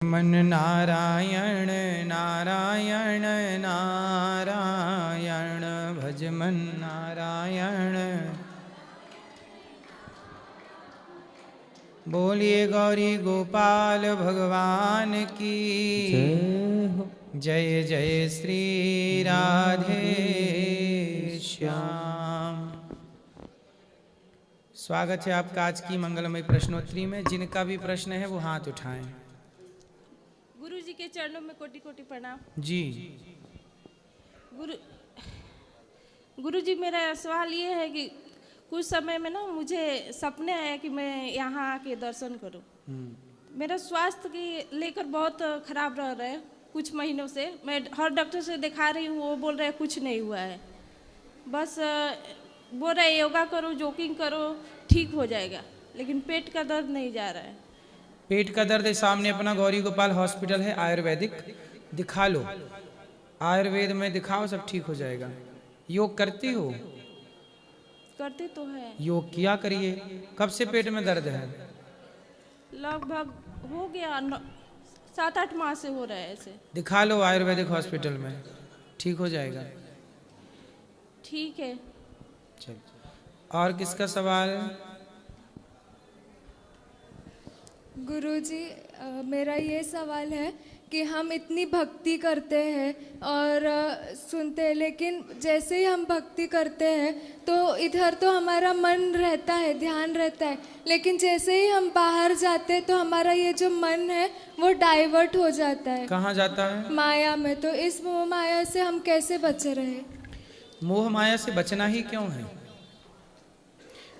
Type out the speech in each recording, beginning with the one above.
मन नारायण नारायण नारायण भज मन नारायण। बोलिए गौरी गोपाल भगवान की जय जय श्री राधे श्याम। स्वागत है आपका आज की मंगलमय प्रश्नोत्तरी में। जिनका भी प्रश्न है वो हाथ उठाएं। गुरु जी के चरणों में कोटि कोटि प्रणाम। जी गुरु जी, मेरा सवाल ये है कि कुछ समय में ना मुझे सपने आए कि मैं यहाँ आके दर्शन करूं। मेरा स्वास्थ्य की लेकर बहुत खराब रह रहा है कुछ महीनों से। मैं हर डॉक्टर से दिखा रही हूँ, वो बोल रहे हैं कुछ नहीं हुआ है, बस बोल रहे योगा करो, जॉगिंग करो, ठीक हो जाएगा, लेकिन पेट का दर्द नहीं जा रहा है। पेट का दर्द है, सामने अपना गौरी गोपाल हॉस्पिटल है आयुर्वेदिक, दिखा लो। आयुर्वेद में दिखाओ, सब ठीक हो जाएगा। योग करती हो? करते तो है। योग किया करिए। कब से पेट में दर्द है? लगभग हो गया 7-8 माह से हो रहा है ऐसे। दिखा लो आयुर्वेदिक हॉस्पिटल में, ठीक हो जाएगा। ठीक है। चल, और किसका सवाल? गुरुजी, मेरा ये सवाल है कि हम इतनी भक्ति करते हैं और सुनते हैं, लेकिन जैसे ही हम भक्ति करते हैं तो इधर तो हमारा मन रहता है, ध्यान रहता है, लेकिन जैसे ही हम बाहर जाते हैं तो हमारा ये जो मन है वो डाइवर्ट हो जाता है। कहाँ जाता है? माया में। तो इस मोह माया से हम कैसे बचे रहे? मोह माया से बचना ही क्यों है?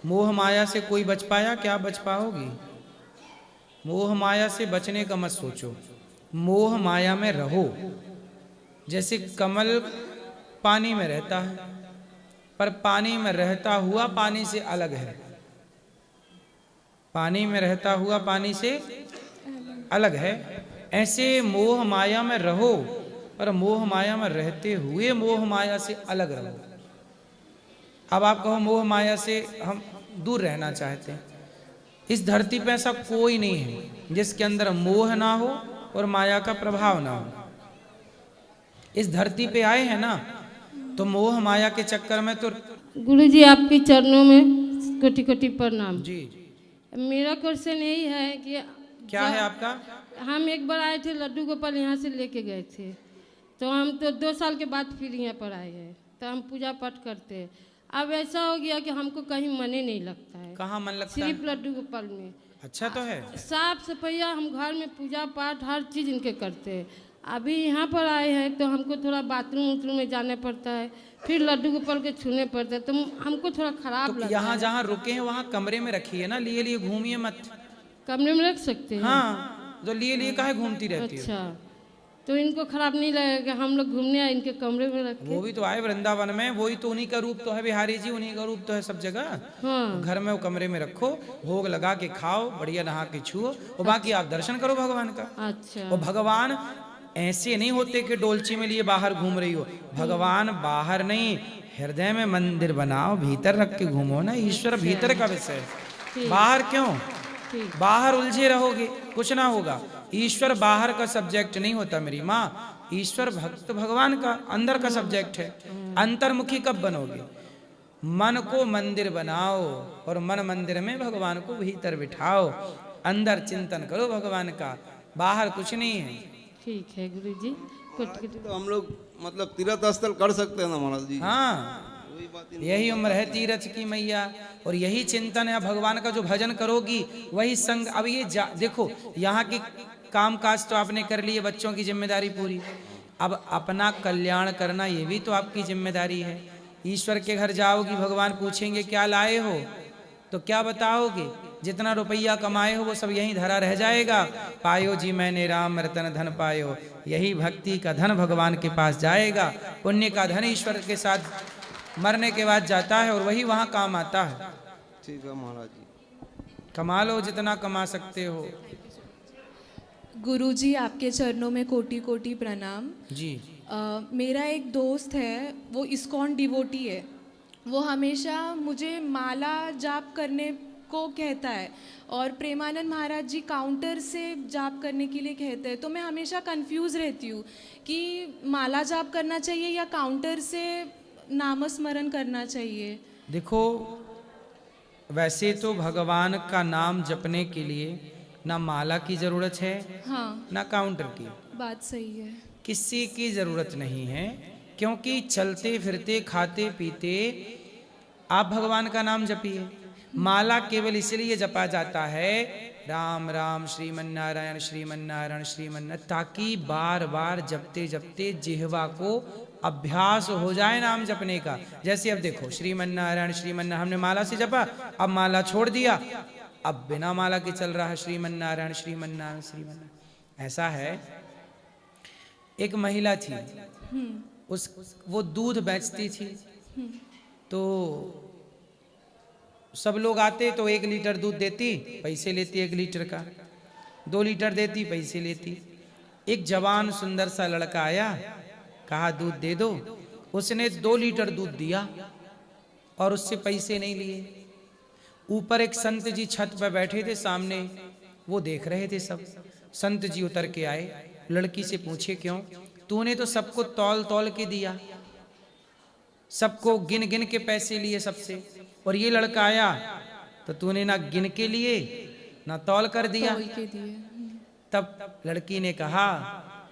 मोह माया से कोई बच पाया? क्या बच पाओगी? मोह माया से बचने का मत सोचो, मोह माया में रहो। जैसे कमल पानी में रहता है, पर पानी में रहता हुआ पानी से अलग है। पानी में रहता हुआ पानी से अलग है। ऐसे मोह माया में रहो, पर मोह माया में रहते हुए मोह माया से अलग रहो। अब आप कहो मोह माया से हम दूर रहना चाहते हैं। इस धरती पे ऐसा कोई नहीं है जिसके अंदर मोह ना हो और माया का प्रभाव ना हो। इस धरती पे आए हैं ना, तो मोह माया के चक्कर में तो। गुरु जी, आपके चरणों में कोटि कोटि प्रणाम। जी, मेरा क्वेश्चन यही है कि क्या है आपका? हम एक बार आए थे, लड्डू गोपाल यहाँ से लेके गए थे, तो हम तो 2 साल के बाद फिर यहाँ पर आए हैं, तो हम पूजा पाठ करते हैं। अब ऐसा हो गया कि हमको कहीं मन ही नहीं लगता है। कहाँ मन लगता सिर्फ है? लड्डू गोपाल में। अच्छा तो है। साफ सफाइया हम घर में पूजा पाठ हर चीज़ इनके करते हैं। अभी यहाँ पर आए हैं तो हमको थोड़ा बाथरूम उथरूम में जाना पड़ता है, फिर लड्डू गोपाल के छूने पड़ते हैं, तो हमको थोड़ा खराब तो लगता यहाँ है। जहाँ रुके हैं वहाँ कमरे में रखिए ना, लिए लिए घूमिए मत। कमरे में रख सकते हैं? हाँ, तो लिए लिए काहे घूमती रहती है? अच्छा, तो इनको खराब नहीं लगेगा हम लोग घूमने आए इनके कमरे में रख के? वो भी तो आए वृंदावन में, वही तो उन्हीं का रूप तो है बिहारी जी, उन्हीं का रूप तो है सब जगह। हाँ। घर में वो कमरे में रखो, भोग लगा के खाओ, बढ़िया नहा के छुओ, और बाकी आप दर्शन करो भगवान का। अच्छा। और भगवान ऐसे नहीं होते कि डोलची में लिए बाहर घूम रही हो। भगवान बाहर नहीं, हृदय में मंदिर बनाओ, भीतर रख के घूमो ना। ईश्वर भीतर का विषय है, बाहर क्यों? बाहर उलझे रहोगे कुछ ना होगा। ईश्वर बाहर का सब्जेक्ट नहीं होता मेरी माँ, ईश्वर भक्त भगवान का अंदर का सब्जेक्ट है। अंतर्मुखी कब बनोगे? मन को मंदिर बनाओ और मन मंदिर में भगवान को भीतर बिठाओ। अंदर चिंतन करो भगवान का, बाहर कुछ नहीं है। ठीक है गुरु जी। तो हम लोग मतलब तीर्थ स्थल कर सकते हैं ना महाराज जी? हाँ, यही उम्र है तीरथ की मैया, और यही चिंतन है। भगवान का जो भजन करोगी वही संग। अब ये देखो, यहाँ की काम काज तो आपने कर लिए, बच्चों की जिम्मेदारी पूरी। अब अपना कल्याण करना ये भी तो आपकी जिम्मेदारी है। ईश्वर के घर जाओगी, भगवान पूछेंगे क्या लाए हो, तो क्या बताओगे? जितना रुपया कमाए हो वो सब यहीं धरा रह जाएगा। पायो जी मैंने राम रतन धन पायो, यही भक्ति का धन भगवान के पास जाएगा। पुण्य का धन ईश्वर के साथ मरने के बाद जाता है और वही वहां काम आता है। ठीक है महाराज जी। कमा लो जितना कमा सकते हो। गुरुजी, आपके चरणों में कोटि कोटि प्रणाम जी। मेरा एक दोस्त है, वो इस्कॉन डिवोटी है। वो हमेशा मुझे माला जाप करने को कहता है और प्रेमानंद महाराज जी काउंटर से जाप करने के लिए कहते हैं। तो मैं हमेशा कंफ्यूज रहती हूँ कि माला जाप करना चाहिए या काउंटर से नामस्मरण करना चाहिए। देखो, वैसे तो भगवान का नाम जपने के लिए ना माला की जरूरत है, हाँ, ना काउंटर की, बात सही है। किसी की जरूरत नहीं है, क्योंकि चलते फिरते खाते पीते आप भगवान का नाम जपिए। माला केवल इसलिए जपा जाता है राम राम श्रीमन्नारायण श्रीमन्नारायण श्रीमन्नारायण, ताकि बार बार जपते जपते जिह्वा को अभ्यास हो जाए नाम जपने का। जैसे अब देखो, श्रीमन्नारायण श्रीमन्नारायण हमने माला से जपा, अब माला छोड़ दिया, अब बिना माला के चल रहा है श्रीमन्नारायण श्रीमन्नारायण श्रीमन्नारायण। ऐसा है, एक महिला थी, वो दूध बेचती थी, तो सब लोग आते तो 1 लीटर दूध देती, पैसे लेती 1 लीटर का, 2 लीटर देती, पैसे लेती। एक जवान सुंदर सा लड़का आया, कहा दूध दे दो, उसने 2 लीटर दूध दिया और उससे पैसे नहीं लिए। ऊपर एक संत जी छत पर बैठे थे सामने, वो देख रहे थे सब। संत जी उतर के आए, लड़की से पूछे क्यों? तूने तो सबको तौल तौल के दिया, सबको गिन गिन के पैसे लिए सबसे, और ये लड़का आया तो तूने ना गिन के लिए ना तौल कर दिया। तौल के दिए। तब लड़की ने कहा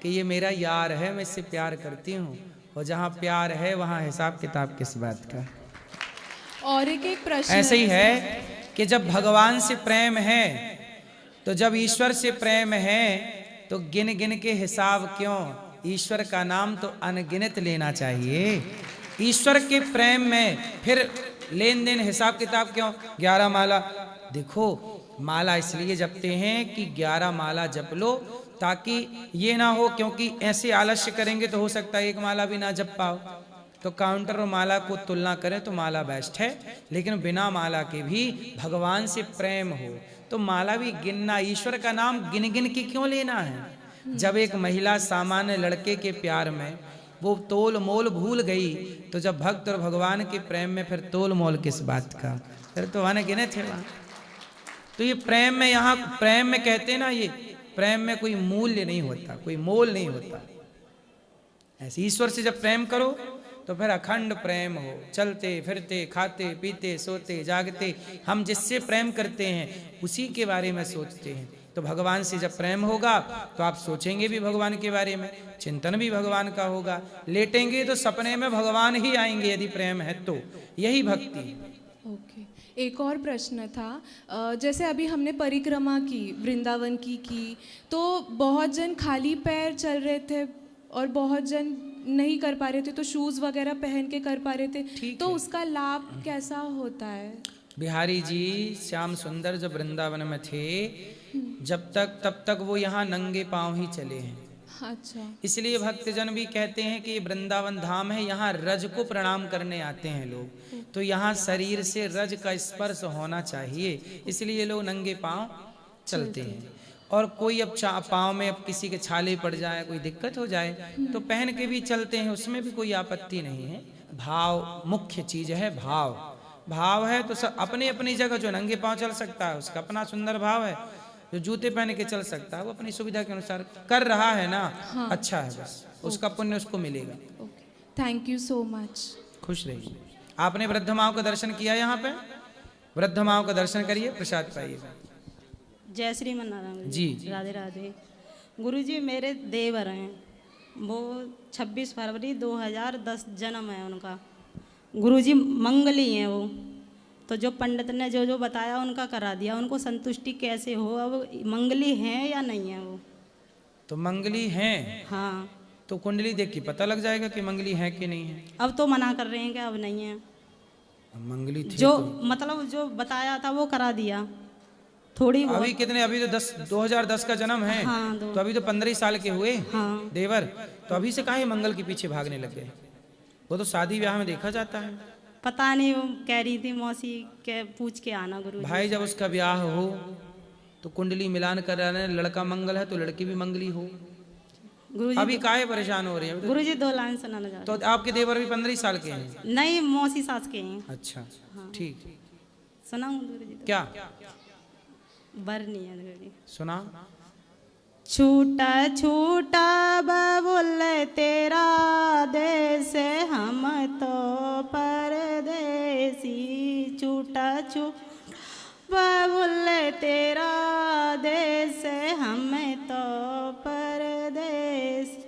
कि ये मेरा यार है, मैं इससे प्यार करती हूँ, और जहाँ प्यार है वहाँ हिसाब किताब किस बात का। और एक प्रश्न ऐसे ही है कि जब भगवान से प्रेम है, तो जब ईश्वर से प्रेम है, तो गिन गिन के हिसाब क्यों? ईश्वर का नाम तो अनगिनत लेना चाहिए। ईश्वर के प्रेम में फिर लेन देन हिसाब किताब क्यों? 11 माला, देखो माला इसलिए जपते हैं कि 11 माला जप लो, ताकि ये ना हो, क्योंकि ऐसे आलस्य करेंगे तो हो सकता है 1 माला भी ना जप पाओ। तो काउंटर और माला को तुलना करें तो माला बेस्ट है, लेकिन बिना माला के भी भगवान से प्रेम हो तो माला भी गिनना, ईश्वर का नाम गिन गिन के क्यों लेना है? जब एक महिला सामान्य लड़के के प्यार में वो तोल मोल भूल गई, तो जब भक्त और भगवान के प्रेम में फिर तोल मोल किस बात का? फिर तो वहां गिने थे वहां। तो ये प्रेम में, यहाँ प्रेम में कहते हैं ना, ये प्रेम में कोई मूल्य नहीं होता, कोई मोल नहीं होता। ऐसे ईश्वर से जब प्रेम करो तो फिर अखंड प्रेम हो, चलते फिरते खाते पीते सोते जागते हम जिससे प्रेम करते हैं उसी के बारे में सोचते हैं। तो भगवान से जब प्रेम होगा तो आप सोचेंगे भी भगवान के बारे में, चिंतन भी भगवान का होगा, लेटेंगे तो सपने में भगवान ही आएंगे यदि प्रेम है तो। यही भक्ति है। ओके, एक और प्रश्न था, जैसे अभी हमने परिक्रमा की वृंदावन की, तो बहुत जन खाली पैर चल रहे थे और बहुत जन नहीं कर पा रहे थे, तो शूज वगैरह पहन के कर पा रहे थे, तो उसका लाभ कैसा होता है? बिहारी जी श्याम सुंदर जब वृंदावन में थे, जब तक तब तक वो यहाँ नंगे पांव ही चले हैं। अच्छा, इसलिए भक्तजन भी कहते हैं कि वृंदावन धाम है, यहाँ रज को प्रणाम करने आते हैं लोग, तो यहाँ शरीर से रज का स्पर्श होना चाहिए, इसलिए लोग नंगे पांव चलते हैं। और कोई अब पाँव में अब किसी के छाले पड़ जाए, कोई दिक्कत हो जाए, तो पहन के भी चलते हैं, उसमें भी कोई आपत्ति नहीं है। भाव मुख्य चीज है, भाव है तो सब अपनी अपनी जगह। जो नंगे पाँव चल सकता है उसका अपना सुंदर भाव है, जो जूते पहन के चल सकता है वो अपनी सुविधा के अनुसार कर रहा है ना। हाँ, अच्छा है, बस उसका पुण्य उसको मिलेगा। Thank you so much. खुश रहिए। आपने वृद्ध माओं का दर्शन किया? यहाँ पे वृद्ध माओं का दर्शन करिए, प्रसाद पाइएगा। जय श्री मन्नारायण जी। राधे राधे। गुरुजी मेरे देवर हैं, वो 26 फरवरी 2010 जन्म है उनका। गुरुजी मंगली हैं वो, तो जो पंडित ने जो जो बताया उनका करा दिया। उनको संतुष्टि कैसे हो, अब मंगली हैं या नहीं है वो? तो मंगली हैं? हाँ। तो कुंडली देख के पता लग जाएगा कि मंगली है कि नहीं है। अब तो मना कर रहे हैं कि अब नहीं है। मंगली थी जो तो। मतलब जो बताया था वो करा दिया थोड़ी बहुत। अभी कितने, अभी तो 2010 का जन्म है। हाँ, तो अभी तो 15 साल के हुए। हाँ। देवर तो अभी से काहे मंगल के पीछे भागने लग गए? वो तो शादी ब्याह में देखा जाता है। पता नहीं, वो कह रही थी मौसी के पूछ के आना गुरु। भाई जब उसका ब्याह हो तो कुंडली मिलान कर रहे हैं, लड़का मंगल है तो लड़की भी मंगली हो। गुरुजी अभी काहे परेशान हो रही है? गुरुजी 2 लाइन सुनाना चाहते। तो आपके देवर भी 15 साल के हैं? नहीं, मौसी सास के हैं। अच्छा, ठीक। सुनाऊं गुरु जी? क्या बरनी है गुरु जी। सुना? छूटा छूटा बबुल तेरा देश, हम तो परदेसी। छूटा छूटा बबुल तेरा देश, हम तो परदेसी।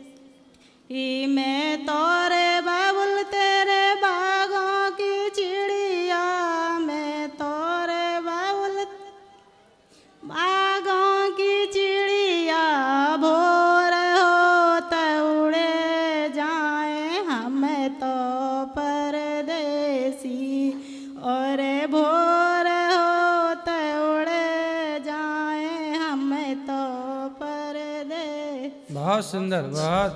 मैं तोरे बबुल तेरे बागों की चिड़िया, मैं तोरे बबुल बागों की चिड़िया। भोर होते उड़े जाए हम तो परदेसी, और भोर होते उड़े जाए हम तो परदेसी। बहुत सुंदर, बहुत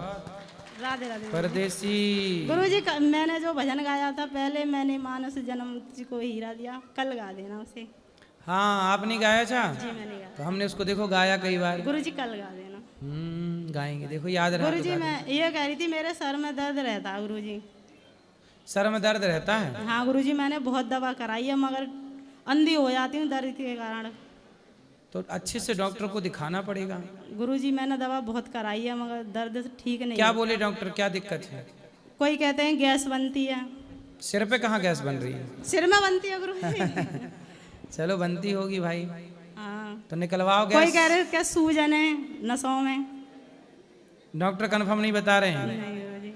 राधे राधे। परदेसी। गुरु जी मैंने जो भजन गाया था पहले, मैंने मानस जन्म जी को हीरा दिया, कल गा देना उसे। हाँ, आपने गाया था? जी मैंने गाया। तो हमने उसको देखो गाया कई बार। गुरु जी कल गा देना। गाएंगे, देखो याद रहा। गुरु जी मैं ये कह रही थी, मेरे सर में दर्द रहता है गुरु जी। सर में दर्द रहता है? हाँ गुरु जी, मैंने बहुत दवा कराई है मगर अंधी हो जाती हूँ दर्द के कारण। तो अच्छे से डॉक्टर को दिखाना पड़ेगा। गुरु जी मैंने दवा बहुत कराई है मगर दर्द ठीक नहीं। क्या बोले डॉक्टर, क्या दिक्कत है? कोई कहते हैं गैस बनती है। सिर पे कहाँ गैस बन रही है? सिर में बनती है गुरु जी। चलो बनती होगी भाई। हाँ, तो निकलवाओ गैस। कोई कह रहे क्या सूजन है नसों में। डॉक्टर कंफर्म नहीं बता रहे हैं? नहीं गुरु जी।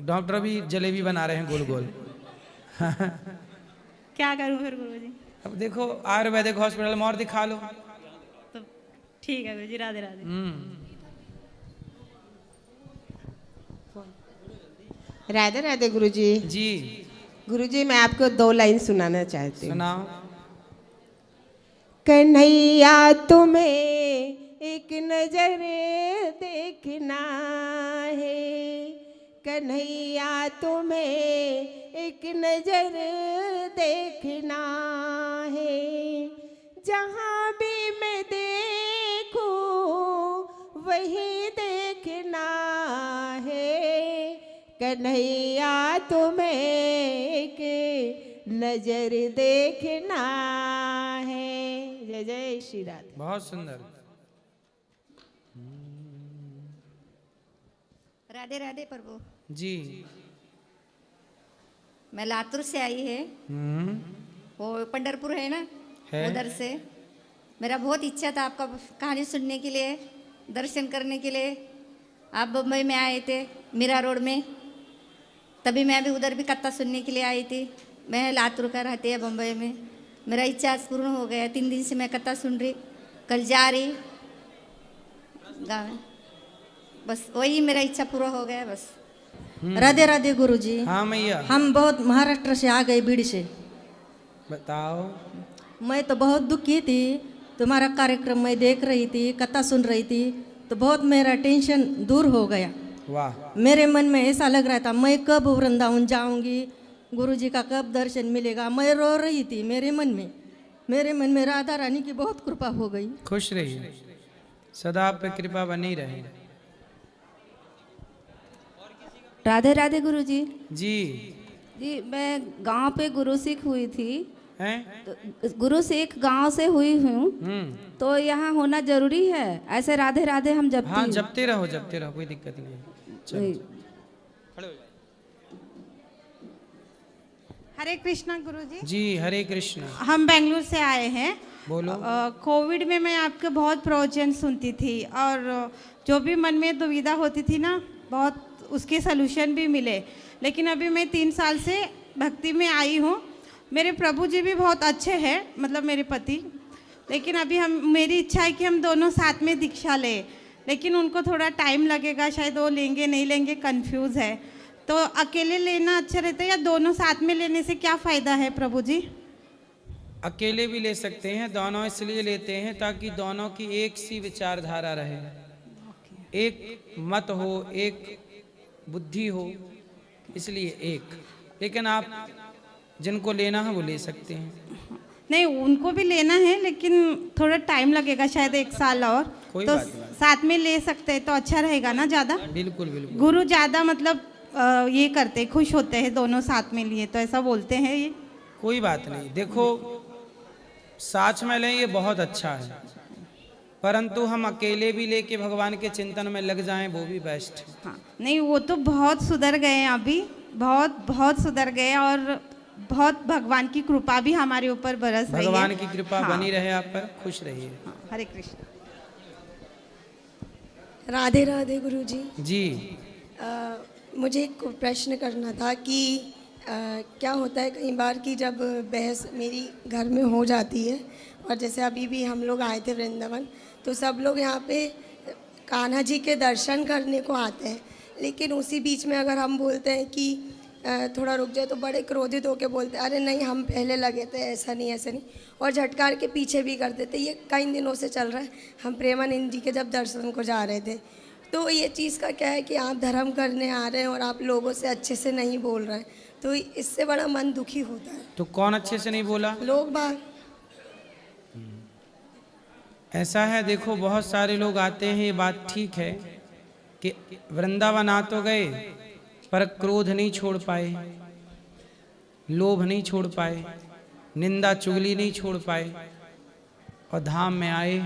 डॉक्टर भी जलेबी बना रहे हैं गोल गोल। क्या करूँ फिर गुरु जी? अब देखो आयुर्वेदिक हॉस्पिटल में और दिखा लो। तो ठीक है गुरु जी, राधे राधे। राधे राधे गुरु जी। जी गुरु जी मैं आपको 2 लाइन सुनाना चाहती हूँ। सुनाओ। कन्हैया तुम्हें एक नजर देखना है, कन्हैया तुम्हें एक नजर देखना है। जहाँ भी मैं देखूं वही देखना है, कन्हैया तुम्हें एक नजर देखना है। जय जय श्री राधे। बहुत सुंदर। राधे राधे प्रभु जी। मैं लातूर से आई है, वो पंढरपुर है ना, उधर से। मेरा बहुत इच्छा था आपका कहानी सुनने के लिए, दर्शन करने के लिए। आप बम्बई में आए थे मीरा रोड में, तभी मैं भी उधर भी कथा सुनने के लिए आई थी। मैं लातूर का रहती है बम्बई में। मेरा इच्छा पूर्ण हो गया। 3 दिन से मैं कथा सुन रही, कल जा रही गाँव में। बस वही मेरा इच्छा पूरा हो गया बस। राधे राधे गुरु जी। हाँ मैया। हम बहुत महाराष्ट्र से आ गए, बीड़ से। बताओ। मैं तो बहुत दुखी थी, तुम्हारा कार्यक्रम मैं देख रही थी, कथा सुन रही थी, तो बहुत मेरा टेंशन दूर हो गया। वाह। मेरे मन में ऐसा लग रहा था मैं कब वृंदावन जाऊंगी, गुरु जी का कब दर्शन मिलेगा। मैं रो रही थी मेरे मन में राधा रानी की बहुत कृपा हो गई। खुश रहिए, सदा आप पे कृपा बनी रहे। राधे राधे गुरु जी। जी जी मैं गांव पे गुरु सीख हुई थी। हैं? तो गुरु सीख गांव से हुई हूँ, तो यहाँ होना जरूरी है। ऐसे राधे राधे हम जपती हाँ जपते रहो कोई दिक्कत नहीं। चलो। हरे कृष्णा गुरु जी। जी हरे कृष्ण। हम बेंगलुरु से आए हैं। बोलो। कोविड में मैं आपके बहुत प्रवचन सुनती थी, और जो भी मन में दुविधा होती थी ना, बहुत उसके सलूशन भी मिले। लेकिन अभी मैं 3 साल से भक्ति में आई हूँ। मेरे प्रभु जी भी बहुत अच्छे हैं, मतलब मेरे पति। लेकिन अभी मेरी इच्छा है कि हम दोनों साथ में दीक्षा लें, लेकिन उनको थोड़ा टाइम लगेगा, शायद वो लेंगे नहीं लेंगे, कंफ्यूज है। तो अकेले लेना अच्छा रहता है या दोनों साथ में लेने से क्या फ़ायदा है प्रभु जी? अकेले भी ले सकते हैं, दोनों इसलिए लेते हैं ताकि दोनों की एक सी विचारधारा रहे, एक मत हो, एक बुद्धि हो, इसलिए एक। लेकिन आप जिनको लेना है वो ले सकते हैं। नहीं, उनको भी लेना है, लेकिन थोड़ा टाइम लगेगा, शायद 1 साल और। तो साथ में ले सकते हैं तो अच्छा रहेगा ना ज़्यादा। बिल्कुल बिल्कुल। गुरु ज़्यादा मतलब ये करते, खुश होते हैं दोनों साथ में लिए, तो ऐसा बोलते हैं ये। कोई बात नहीं, देखो साथ में लें ये बहुत अच्छा है, परंतु हम अकेले भी लेके भगवान के चिंतन में लग जाएं वो भी बेस्ट है। हाँ नहीं, वो तो बहुत सुधर गए हैं अभी, बहुत बहुत सुधर गए, और बहुत भगवान की कृपा भी हमारे ऊपर बरस रही है। भगवान की कृपा हाँ। बनी रहे आप पर, खुश रहिए। हाँ, हरे कृष्ण। राधे राधे गुरुजी जी। मुझे एक प्रश्न करना था कि क्या होता है कई बार कि जब बहस मेरी घर में हो जाती है, और जैसे अभी भी हम लोग आए थे वृंदावन, तो सब लोग यहाँ पे कान्हा जी के दर्शन करने को आते हैं, लेकिन उसी बीच में अगर हम बोलते हैं कि थोड़ा रुक जाए तो बड़े क्रोधित होकर बोलते हैं अरे नहीं हम पहले लगे थे, ऐसा नहीं ऐसा नहीं, और झटकार के पीछे भी कर देते। ये कई दिनों से चल रहा है। हम प्रेमानंद जी के जब दर्शन को जा रहे थे तो ये चीज़ का क्या है कि आप धर्म करने आ रहे हैं और आप लोगों से अच्छे से नहीं बोल रहे हैं, तो इससे बड़ा मन दुखी होता है। तो कौन अच्छे से नहीं बोला? लोग बाग। ऐसा है, देखो बहुत सारे लोग आते हैं, ये बात ठीक है कि वृंदावन आ तो गए पर क्रोध नहीं छोड़ पाए, लोभ नहीं छोड़ पाए, निंदा चुगली नहीं छोड़ पाए, और धाम में आए,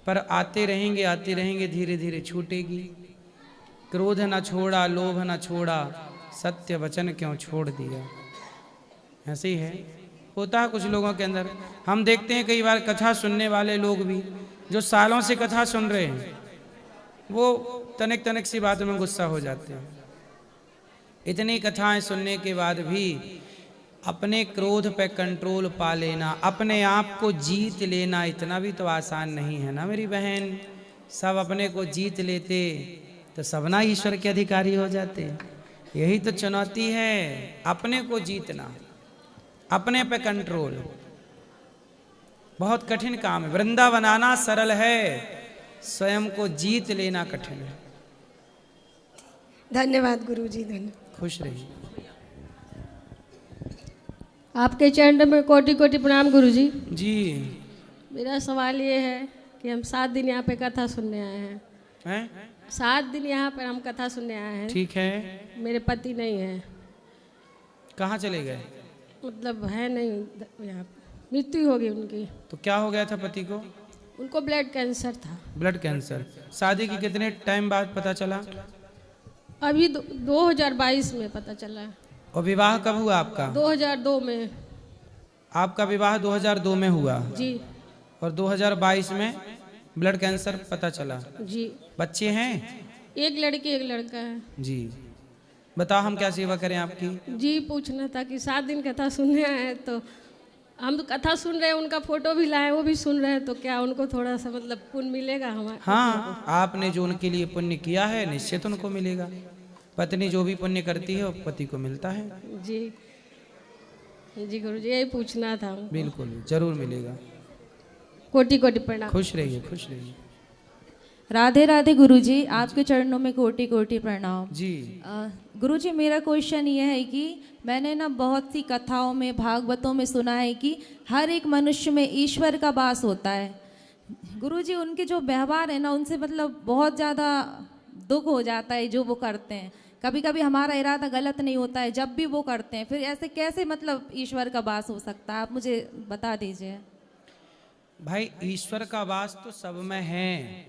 पर आते रहेंगे धीरे धीरे छूटेगी। क्रोध न छोड़ा, लोभ न छोड़ा, सत्य वचन क्यों छोड़ दिया। ऐसे ही है, होता है कुछ लोगों के अंदर। हम देखते हैं कई बार कथा सुनने वाले लोग भी जो सालों से कथा सुन रहे हैं, वो तनिक तनिक सी बातों में गुस्सा हो जाते हैं। इतनी कथाएं सुनने के बाद भी अपने क्रोध पे कंट्रोल पा लेना, अपने आप को जीत लेना, इतना भी तो आसान नहीं है ना मेरी बहन। सब अपने को जीत लेते तो सबना ईश्वर के अधिकारी हो जाते। यही तो चुनौती है, अपने को जीतना, अपने पे कंट्रोल। बहुत कठिन काम है। वृंदावन आना सरल है, स्वयं को जीत लेना कठिन है। धन्यवाद गुरुजी, धन्यवाद। खुश रहिए। आपके चरण में कोटि कोटि प्रणाम गुरुजी। जी। मेरा सवाल ये है कि हम 7 दिन यहाँ पे कथा सुनने आए हैं। 7 दिन यहाँ पर हम कथा सुनने आए हैं। ठीक है। मेरे पति नहीं है। कहाँ चले गए? मतलब है नहीं यहाँ, मृत्यु हो गई उनकी। तो क्या हो गया था पति को? उनको ब्लड कैंसर था। Blood cancer. शादी की कितने टाइम बाद पता चला? अभी 2022 में पता चला। और विवाह कब हुआ आपका? 2002 में। आपका विवाह 2002 में हुआ जी। और 2022 में ब्लड कैंसर पता चला। जी। बच्चे हैं? एक लड़की एक लड़का है। जी। बताओ हम क्या सेवा करें आपकी? जी पूछना था कि 7 दिन कथा सुनने आए हैं, तो हम कथा सुन रहे हैं, उनका फोटो भी लाए, वो भी सुन रहे हैं, तो क्या उनको थोड़ा सा मतलब पुण्य मिलेगा हमारे? हाँ, आपने जो उनके लिए पुण्य किया है निश्चित उनको मिलेगा। पत्नी जो भी पुण्य करती है वो पति को मिलता है। जी जी गुरुजी, यही पूछना था। बिल्कुल जरूर मिलेगा। कोटि कोटि प्रणाम। खुश रहिए, खुश रहिए। राधे राधे गुरुजी, आपके चरणों में कोटि कोटि प्रणाम। जी। गुरुजी मेरा क्वेश्चन ये है कि मैंने ना बहुत सी कथाओं में, भागवतों में सुना है कि हर एक मनुष्य में ईश्वर का वास होता है। गुरुजी उनके जो व्यवहार है ना, उनसे मतलब बहुत ज़्यादा दुख हो जाता है जो वो करते हैं। कभी कभी हमारा इरादा गलत नहीं होता है, जब भी वो करते हैं, फिर ऐसे कैसे मतलब ईश्वर का वास हो सकता है? आप मुझे बता दीजिए। भाई ईश्वर का वास तो सब में है,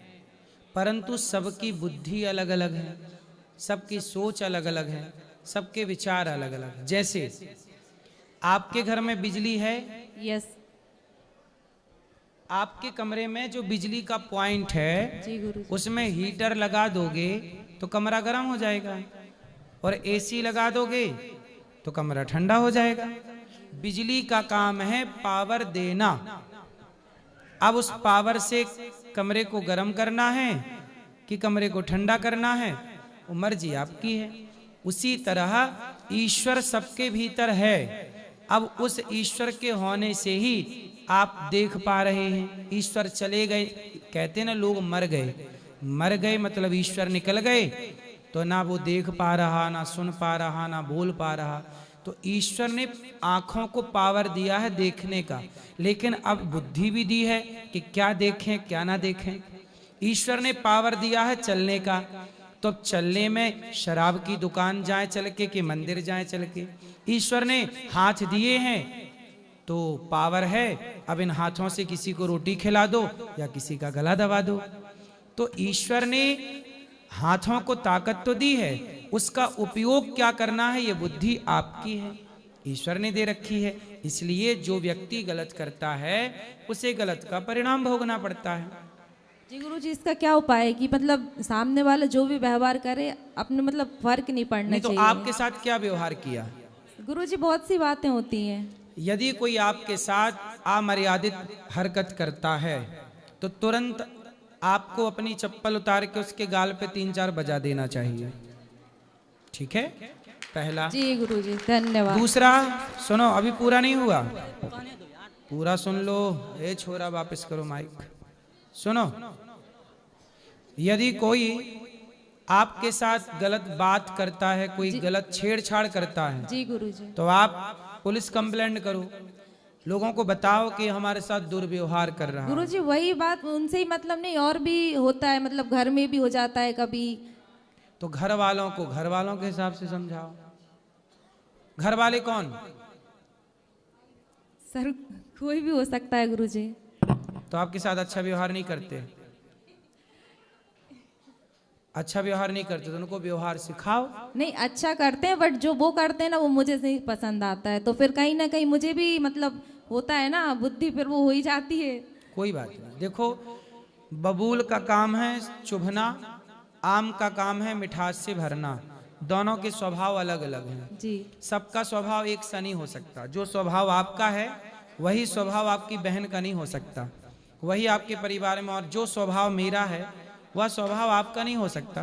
परंतु सबकी बुद्धि अलग अलग है, सबकी सोच अलग अलग है, सबके विचार अलग अलग है। जैसे आपके घर में बिजली है। यस। आपके कमरे में जो बिजली का पॉइंट है, जी गुरु, उसमें हीटर लगा दोगे तो कमरा गर्म हो जाएगा, और एसी लगा दोगे तो कमरा ठंडा हो जाएगा। बिजली का काम है पावर देना। अब उस पावर से कमरे को गर्म करना है कि कमरे को ठंडा करना है, वो मर्जी आपकी है। उसी तरह ईश्वर सबके भीतर है। अब उस ईश्वर के होने से ही आप देख पा रहे हैं। ईश्वर चले गए, कहते ना लोग मर गए, मर गए मतलब ईश्वर निकल गए, तो ना वो देख पा रहा, ना सुन पा रहा, ना बोल पा रहा। तो ईश्वर ने आंखों को पावर दिया है देखने का, लेकिन अब बुद्धि भी दी है कि क्या देखें क्या ना देखें। ईश्वर ने पावर दिया है चलने का, तो अब चलने में शराब की दुकान जाए चल के कि मंदिर जाए चल के? ईश्वर ने हाथ दिए हैं तो पावर है, अब इन हाथों से किसी को रोटी खिला दो या किसी का गला दबा दो। तो ईश्वर ने हाथों को ताकत तो दी है, उसका उपयोग क्या करना है ये बुद्धि आपकी है, ईश्वर ने दे रखी है। इसलिए जो व्यक्ति गलत करता है उसे गलत का परिणाम भोगना पड़ता है। जी गुरु जी, इसका क्या उपाय है कि मतलब सामने वाला जो भी व्यवहार करे अपने मतलब फर्क नहीं पड़ना नहीं तो चाहिए। आपके साथ क्या व्यवहार किया? गुरु जी बहुत सी बातें होती हैं। यदि कोई आपके साथ अमर्यादित हरकत करता है तो तुरंत आपको अपनी चप्पल उतार के उसके गाल पे 3-4 बजा देना चाहिए। ठीक है, पहला। जी गुरु जी धन्यवाद। दूसरा सुनो, अभी पूरा नहीं हुआ, पूरा सुन लो। ए छोरा वापस करो माइक। सुनो, यदि कोई आपके साथ गलत बात करता है, कोई गलत छेड़छाड़ करता है, जी गुरु जी, तो आप पुलिस कंप्लेंट करो, लोगों को बताओ कि हमारे साथ दुर्व्यवहार कर रहा है। गुरु जी वही बात, उनसे ही मतलब नहीं और भी होता है, मतलब घर में भी हो जाता है कभी। तो घर वालों को घर वालों के हिसाब से समझाओ। घर वाले कौन? सर कोई भी हो सकता है गुरु जी। तो आपके साथ अच्छा व्यवहार नहीं करते, अच्छा व्यवहार नहीं करते तो उनको व्यवहार सिखाओ। नहीं अच्छा करते हैं, बट जो वो करते हैं ना वो मुझे नहीं पसंद आता है, तो फिर कहीं ना कहीं मुझे भी मतलब होता है ना, बुद्धि फिर वो हो ही जाती है। कोई बात नहीं, देखो बबूल का काम है चुभना, आम का काम है मिठास से भरना। दोनों के स्वभाव अलग अलग हैं जी। सबका स्वभाव एक सा नहीं हो सकता। जो स्वभाव आपका है वही स्वभाव आपकी बहन का नहीं हो सकता, वही आपके परिवार में, और जो स्वभाव मेरा है वह स्वभाव आपका नहीं हो सकता।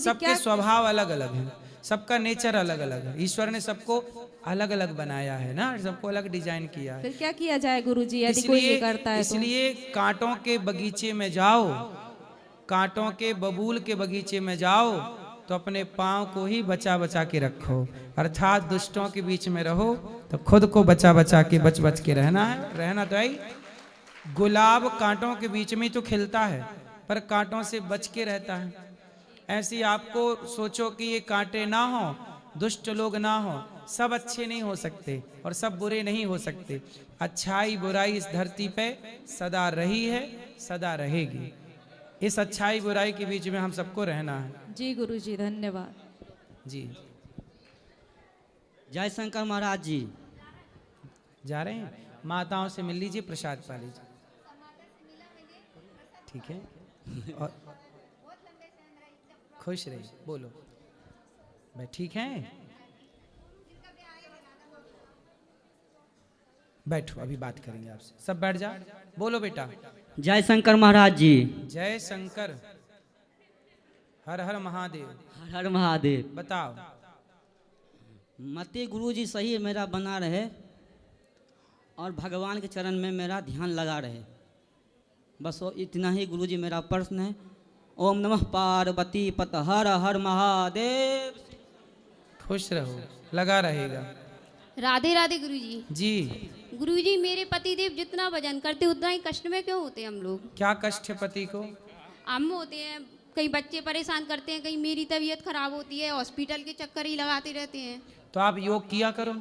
सबके स्वभाव अलग अलग हैं, सबका नेचर अलग अलग है। ईश्वर ने सबको अलग अलग बनाया है ना, सबको अलग डिजाइन किया है। फिर क्या किया जाए गुरु जी यदि कोई ये करता है? इसलिए कांटों के बगीचे में जाओ, कांटों के बबूल के बगीचे में जाओ तो अपने पाँव को ही बचा बचा के रखो, अर्थात दुष्टों के बीच में रहो तो खुद को बचा बचा के बच बच के रहना है। रहना तो है। गुलाब कांटों के बीच में तो खिलता है पर कांटों से बच के रहता है। ऐसे ही आपको सोचो कि ये कांटे ना हो, दुष्ट लोग ना हो, सब अच्छे नहीं हो सकते और सब बुरे नहीं हो सकते। अच्छाई बुराई इस धरती पे सदा रही है, सदा रहेगी। इस अच्छाई बुराई के बीच में हम सबको रहना है। जी गुरु जी धन्यवाद। जी जय शंकर महाराज जी। जा रहे हैं, माताओं से मिल लीजिए, प्रसाद पा लीजिए, ठीक है। और खुश रहिए, बोलो भाई, ठीक है। बैठो, अभी बात करेंगे आपसे। सब बैठ जा, बोलो बेटा। जय शंकर महाराज जी। जय शंकर, हर हर महादेव। हर हर महादेव। बताओ। मते गुरु जी सही मेरा बना रहे और भगवान के चरण में मेरा ध्यान लगा रहे, बस वो इतना ही गुरु जी मेरा प्रश्न है। ओम नमः पार्वती पत हर हर महादेव। खुश रहो, लगा रहेगा। राधे राधे गुरुजी। जी गुरुजी, मेरे पतिदेव जितना भजन करते उतना ही कष्ट में क्यों होते हैं हम लोग? क्या कष्ट है पति को? हम होते हैं, कई बच्चे परेशान करते हैं, कहीं मेरी तबीयत खराब होती है, हॉस्पिटल के चक्कर ही लगाते रहते हैं। तो आप योग किया करो।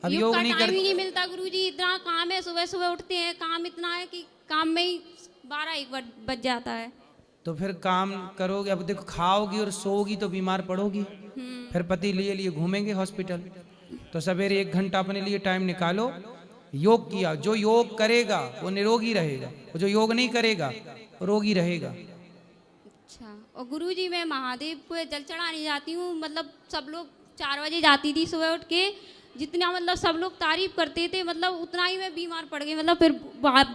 अब योग का नहीं टाइम कर... ही नहीं मिलता गुरुजी, इतना काम है, सुबह सुबह उठते हैं, काम इतना है कि काम में ही 12-1 बज जाता है। तो फिर काम करोगे, अब देखो खाओगी और सोओगी तो बीमार पड़ोगी, फिर पति लिए घूमेंगे हॉस्पिटल। तो सवेरे 1 घंटा अपने लिए टाइम निकालो, योग किया। जो योग करेगा वो निरोगी रहेगा, जो योग नहीं करेगा वो रोगी रहेगा। अच्छा, और गुरुजी मैं महादेव को जल चढ़ाने जाती हूँ, मतलब सब लोग 4 बजे जाती थी सुबह उठ के, जितना मतलब सब लोग तारीफ करते थे, मतलब उतना ही मैं बीमार पड़ गई, मतलब फिर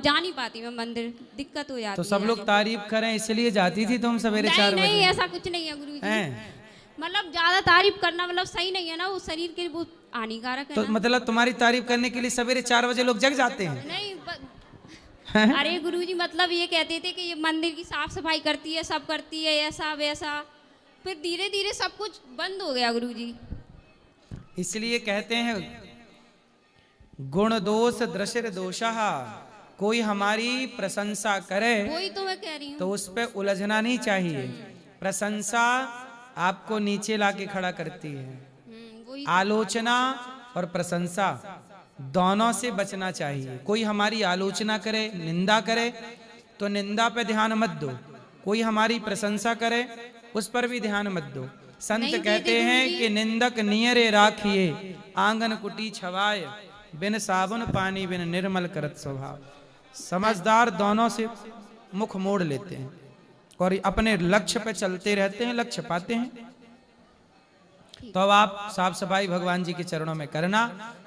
जा नहीं पाती मैं मंदिर, दिक्कत हो जाती। तो सब लोग तारीफ करें इसलिए जाती थी तुम सवेरे 4 बजे? नहीं, ऐसा कुछ नहीं है गुरुजी, मतलब ज्यादा तारीफ करना मतलब सही नहीं है ना, वो शरीर के लिए बहुत हानिकारक है। तो मतलब तुम्हारी तारीफ करने के लिए सवेरे 4 बजे लोग जग जाते हैं? नहीं अरे गुरुजी, मतलब ये कहते थे कि ये मंदिर की साफ सफाई करती है, सब करती है, ऐसा वैसा, फिर धीरे धीरे सब कुछ बंद हो गया गुरुजी। इसलिए कहते हैं गुण दोष दृश्य दोषः, कोई हमारी प्रशंसा करे वही तो मैं कह रही हूँ, तो उस पर उलझना नहीं चाहिए। प्रशंसा आपको नीचे लाके खड़ा करती है। आलोचना और प्रशंसा दोनों से बचना चाहिए। कोई हमारी आलोचना करे, निंदा करे तो निंदा पे ध्यान मत दो, कोई हमारी प्रशंसा करे उस पर भी ध्यान मत दो। संत कहते हैं कि निंदक नियरे राखिए, आंगन कुटी छवाए, बिन साबुन पानी बिन निर्मल करत स्वभाव। समझदार दोनों से मुख मोड़ लेते हैं और अपने लक्ष्य पे चलते रहते हैं, लक्ष्य पाते हैं। तो अब आप साफ सफाई भगवान जी के चरणों में करना,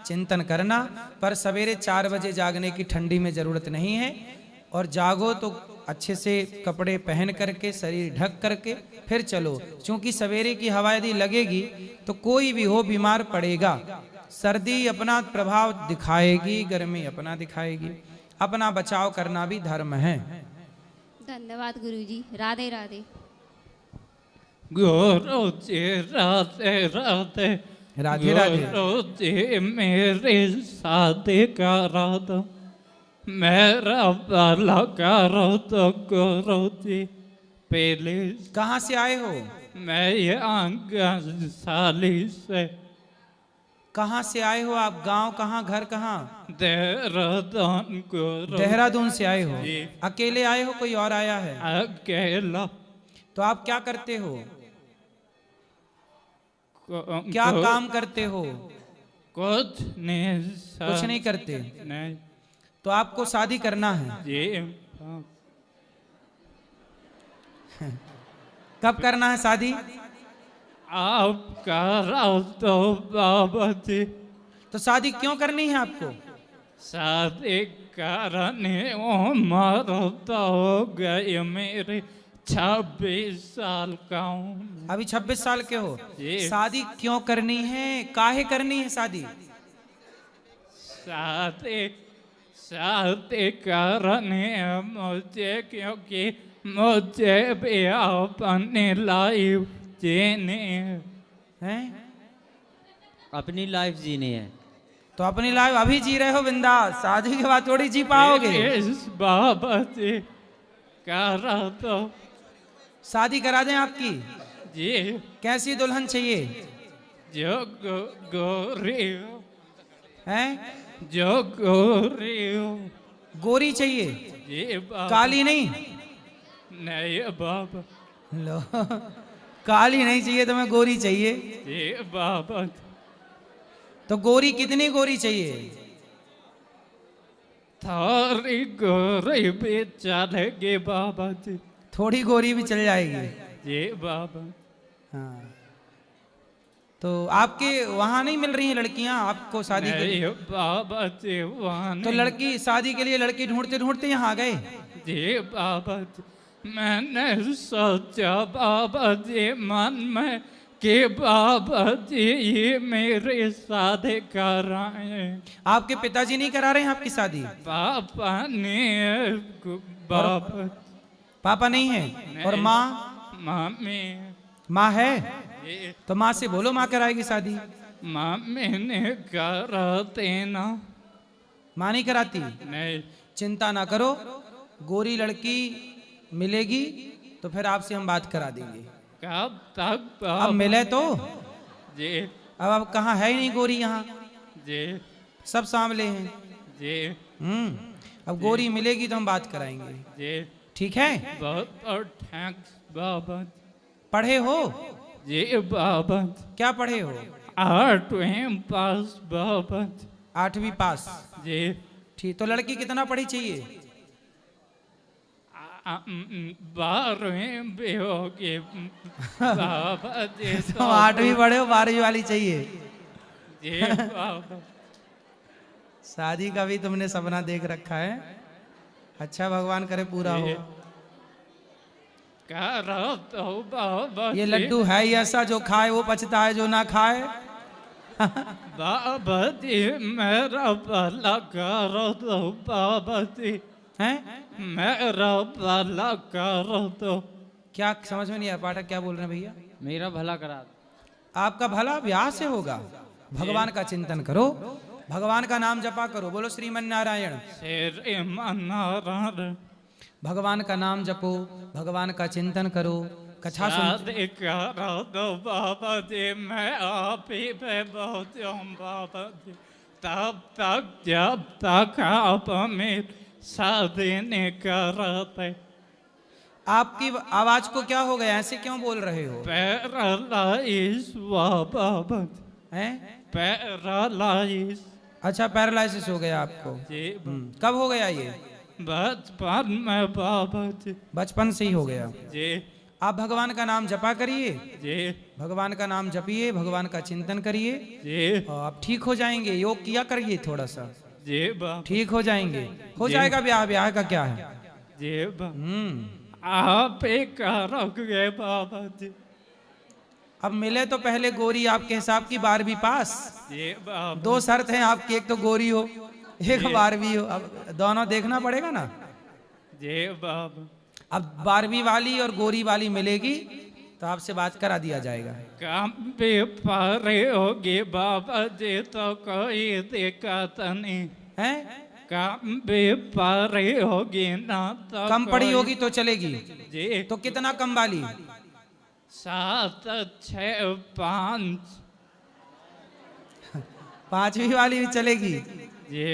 चिंतन करना, पर सवेरे 4 बजे जागने की ठंडी में जरूरत नहीं है। और जागो तो अच्छे से कपड़े पहन करके, शरीर ढक करके फिर चलो, क्योंकि सवेरे की हवा यदि लगेगी तो कोई भी हो बीमार पड़ेगा। सर्दी अपना प्रभाव दिखाएगी, गर्मी अपना दिखाएगी। अपना बचाव करना भी धर्म है। धन्यवाद गुरुजी। राधे राधे। गुरुजी राधे राधे। राधे राधे। गुरुजी मेरे शादी करा दो, मेरा भला करो तो गुरुजी प्लीज। कहाँ से आए हो? मैं ये आंगन साली से। कहाँ से आए हो आप? गांव कहाँ, घर कहाँ? देहरादून। देहरादून से आए हो? जी। अकेले आए हो, कोई और आया है? अकेला। तो आप क्या करते हो? क्या काम करते हो? कुछ नहीं। कुछ नहीं करते? नहीं। तो आपको शादी करना है? जी। कब करना है शादी? आप करा तो बाबा जी। तो शादी क्यों करनी है आपको? शादी करने उम्र तो हो गई मेरी, 26 साल का हूँ। अभी 26 साल के हो? जी। शादी क्यों करनी है? काहे करनी है शादी? शादी करने मुझे, क्योंकि मुझे भी अपनी लाइफ जीनी है। अपनी लाइफ जीनी है। तो अपनी लाइफ अभी जी रहे हो बिंदास, शादी के बाद थोड़ी जी पाओगे। बाबा जी करा तो शादी करा दें आपकी? जी। कैसी दुल्हन चाहिए? जो गोरी है, जो गोरी हो। गोरी चाहिए? जी बाबा। काली नहीं? नहीं बाबा। लो, काली नहीं चाहिए तुम्हें, गोरी चाहिए? जी बाबा। तो गोरी कितनी गोरी चाहिए? थोड़ी गोरी भी चलेगी बाबा जी। थोड़ी गोरी भी चल जाएगी? जी बाबा। हाँ। तो आपके वहाँ नहीं मिल रही हैं लड़कियाँ आपको शादी के लिए? बाबा जी वहाँ तो लड़की, शादी के लिए लड़की ढूंढते ढूंढते यहाँ आ गए? जी बाबा जी। मैंने सोचा बाबा जी मन में कि बाबा जी ये मेरे शादी कराए। आपके पिताजी नहीं करा रहे हैं आपकी शादी? पापा ने। बाबा। पापा नहीं है? और माँ? मम्मी। माँ है? तो माँ से बोलो, माँ कराएगी शादी। मम्मी ने कराते ना। माँ नहीं कराती? नहीं। चिंता ना करो, गोरी लड़की मिलेगी तो फिर आपसे हम बात करा देंगे। कब तक? अब मिले तो? जी। अब कहाँ है ही नहीं गोरी यहाँ। जी। सब सामले हैं। जी। अब गोरी मिलेगी तो हम बात कराएंगे। जी। ठीक है? बहुत बहुत थैंक्स बाबा। पढ़े हो? जी बाबा। क्या पढ़े हो? 8वीं पास बाबा। 8वीं पास? जी। ठीक। तो लड़की कितना पढ़ी चाहिए? 12वीं भी होगी बाबा जी। तो 8वीं पढ़े हो, 12वीं वाली चाहिए? जी बाबा। शादी का भी तुमने सपना देख रखा है। अच्छा, भगवान करे पूरा हो। करो तो बाबा। ये लड्डू है ही ऐसा, जो खाए वो पछता है, जो ना खाए। बाबा जी मेरा भला करो तो बाबा जी। हैं? मेरा भला करो तो। क्या समझ में नहीं आया पाठक, क्या बोल रहे हैं भैया? मेरा भला करा। आपका भला ब्याह से होगा। भगवान का चिंतन करो, भगवान का नाम जपा करो। बोलो श्रीमन नारायण। श्रीमन नारायण। भगवान का नाम जपो, भगवान का चिंतन करो, कथा सुन शादी करा दो बाबा जी, मैं आप ही पे बहुत हूँ बाबा जी, तब तक जब तक आप मेरी शादी नहीं कराते। आपकी आवाज को क्या हो गया, ऐसे क्यों बोल रहे हो? पैरालाइज बाबा हैं? पैरालाइज। अच्छा, पैरालिसिस हो गया आपको? जी। कब हो गया ये? बचपन में बाबा जी। बचपन से ही हो गया जी। आप भगवान का नाम जपा करिए जी। भगवान का नाम जपिए, भगवान का चिंतन करिए जी। और आप ठीक हो जाएंगे। योग किया करिए थोड़ा सा जी बाबा। ठीक हो जाएंगे, हो जी। जाएगा ब्याह। ब्याह का क्या है? जी बाबा। आप ही करोगे बाबा जी। अब मिले तो पहले गोरी आपके हिसाब की 12वीं पास। जी बाबा। 2 शर्त हैं आपकी, एक तो गोरी हो, एक जी। 12वीं हो। अब दोनों देखना पड़ेगा ना। जी बाबा। अब 12वीं वाली और गोरी वाली मिलेगी तो आपसे बात करा दिया जाएगा। काम भी पारे होगी बाबा जी तो कोई दिक्कत नहीं है। काम भी पारे होगी ना तो कम पड़ी होगी तो चलेगी। जी। तो कितना कम वाली? 7, 6, 5। 5वीं वाली भी चलेगी? जी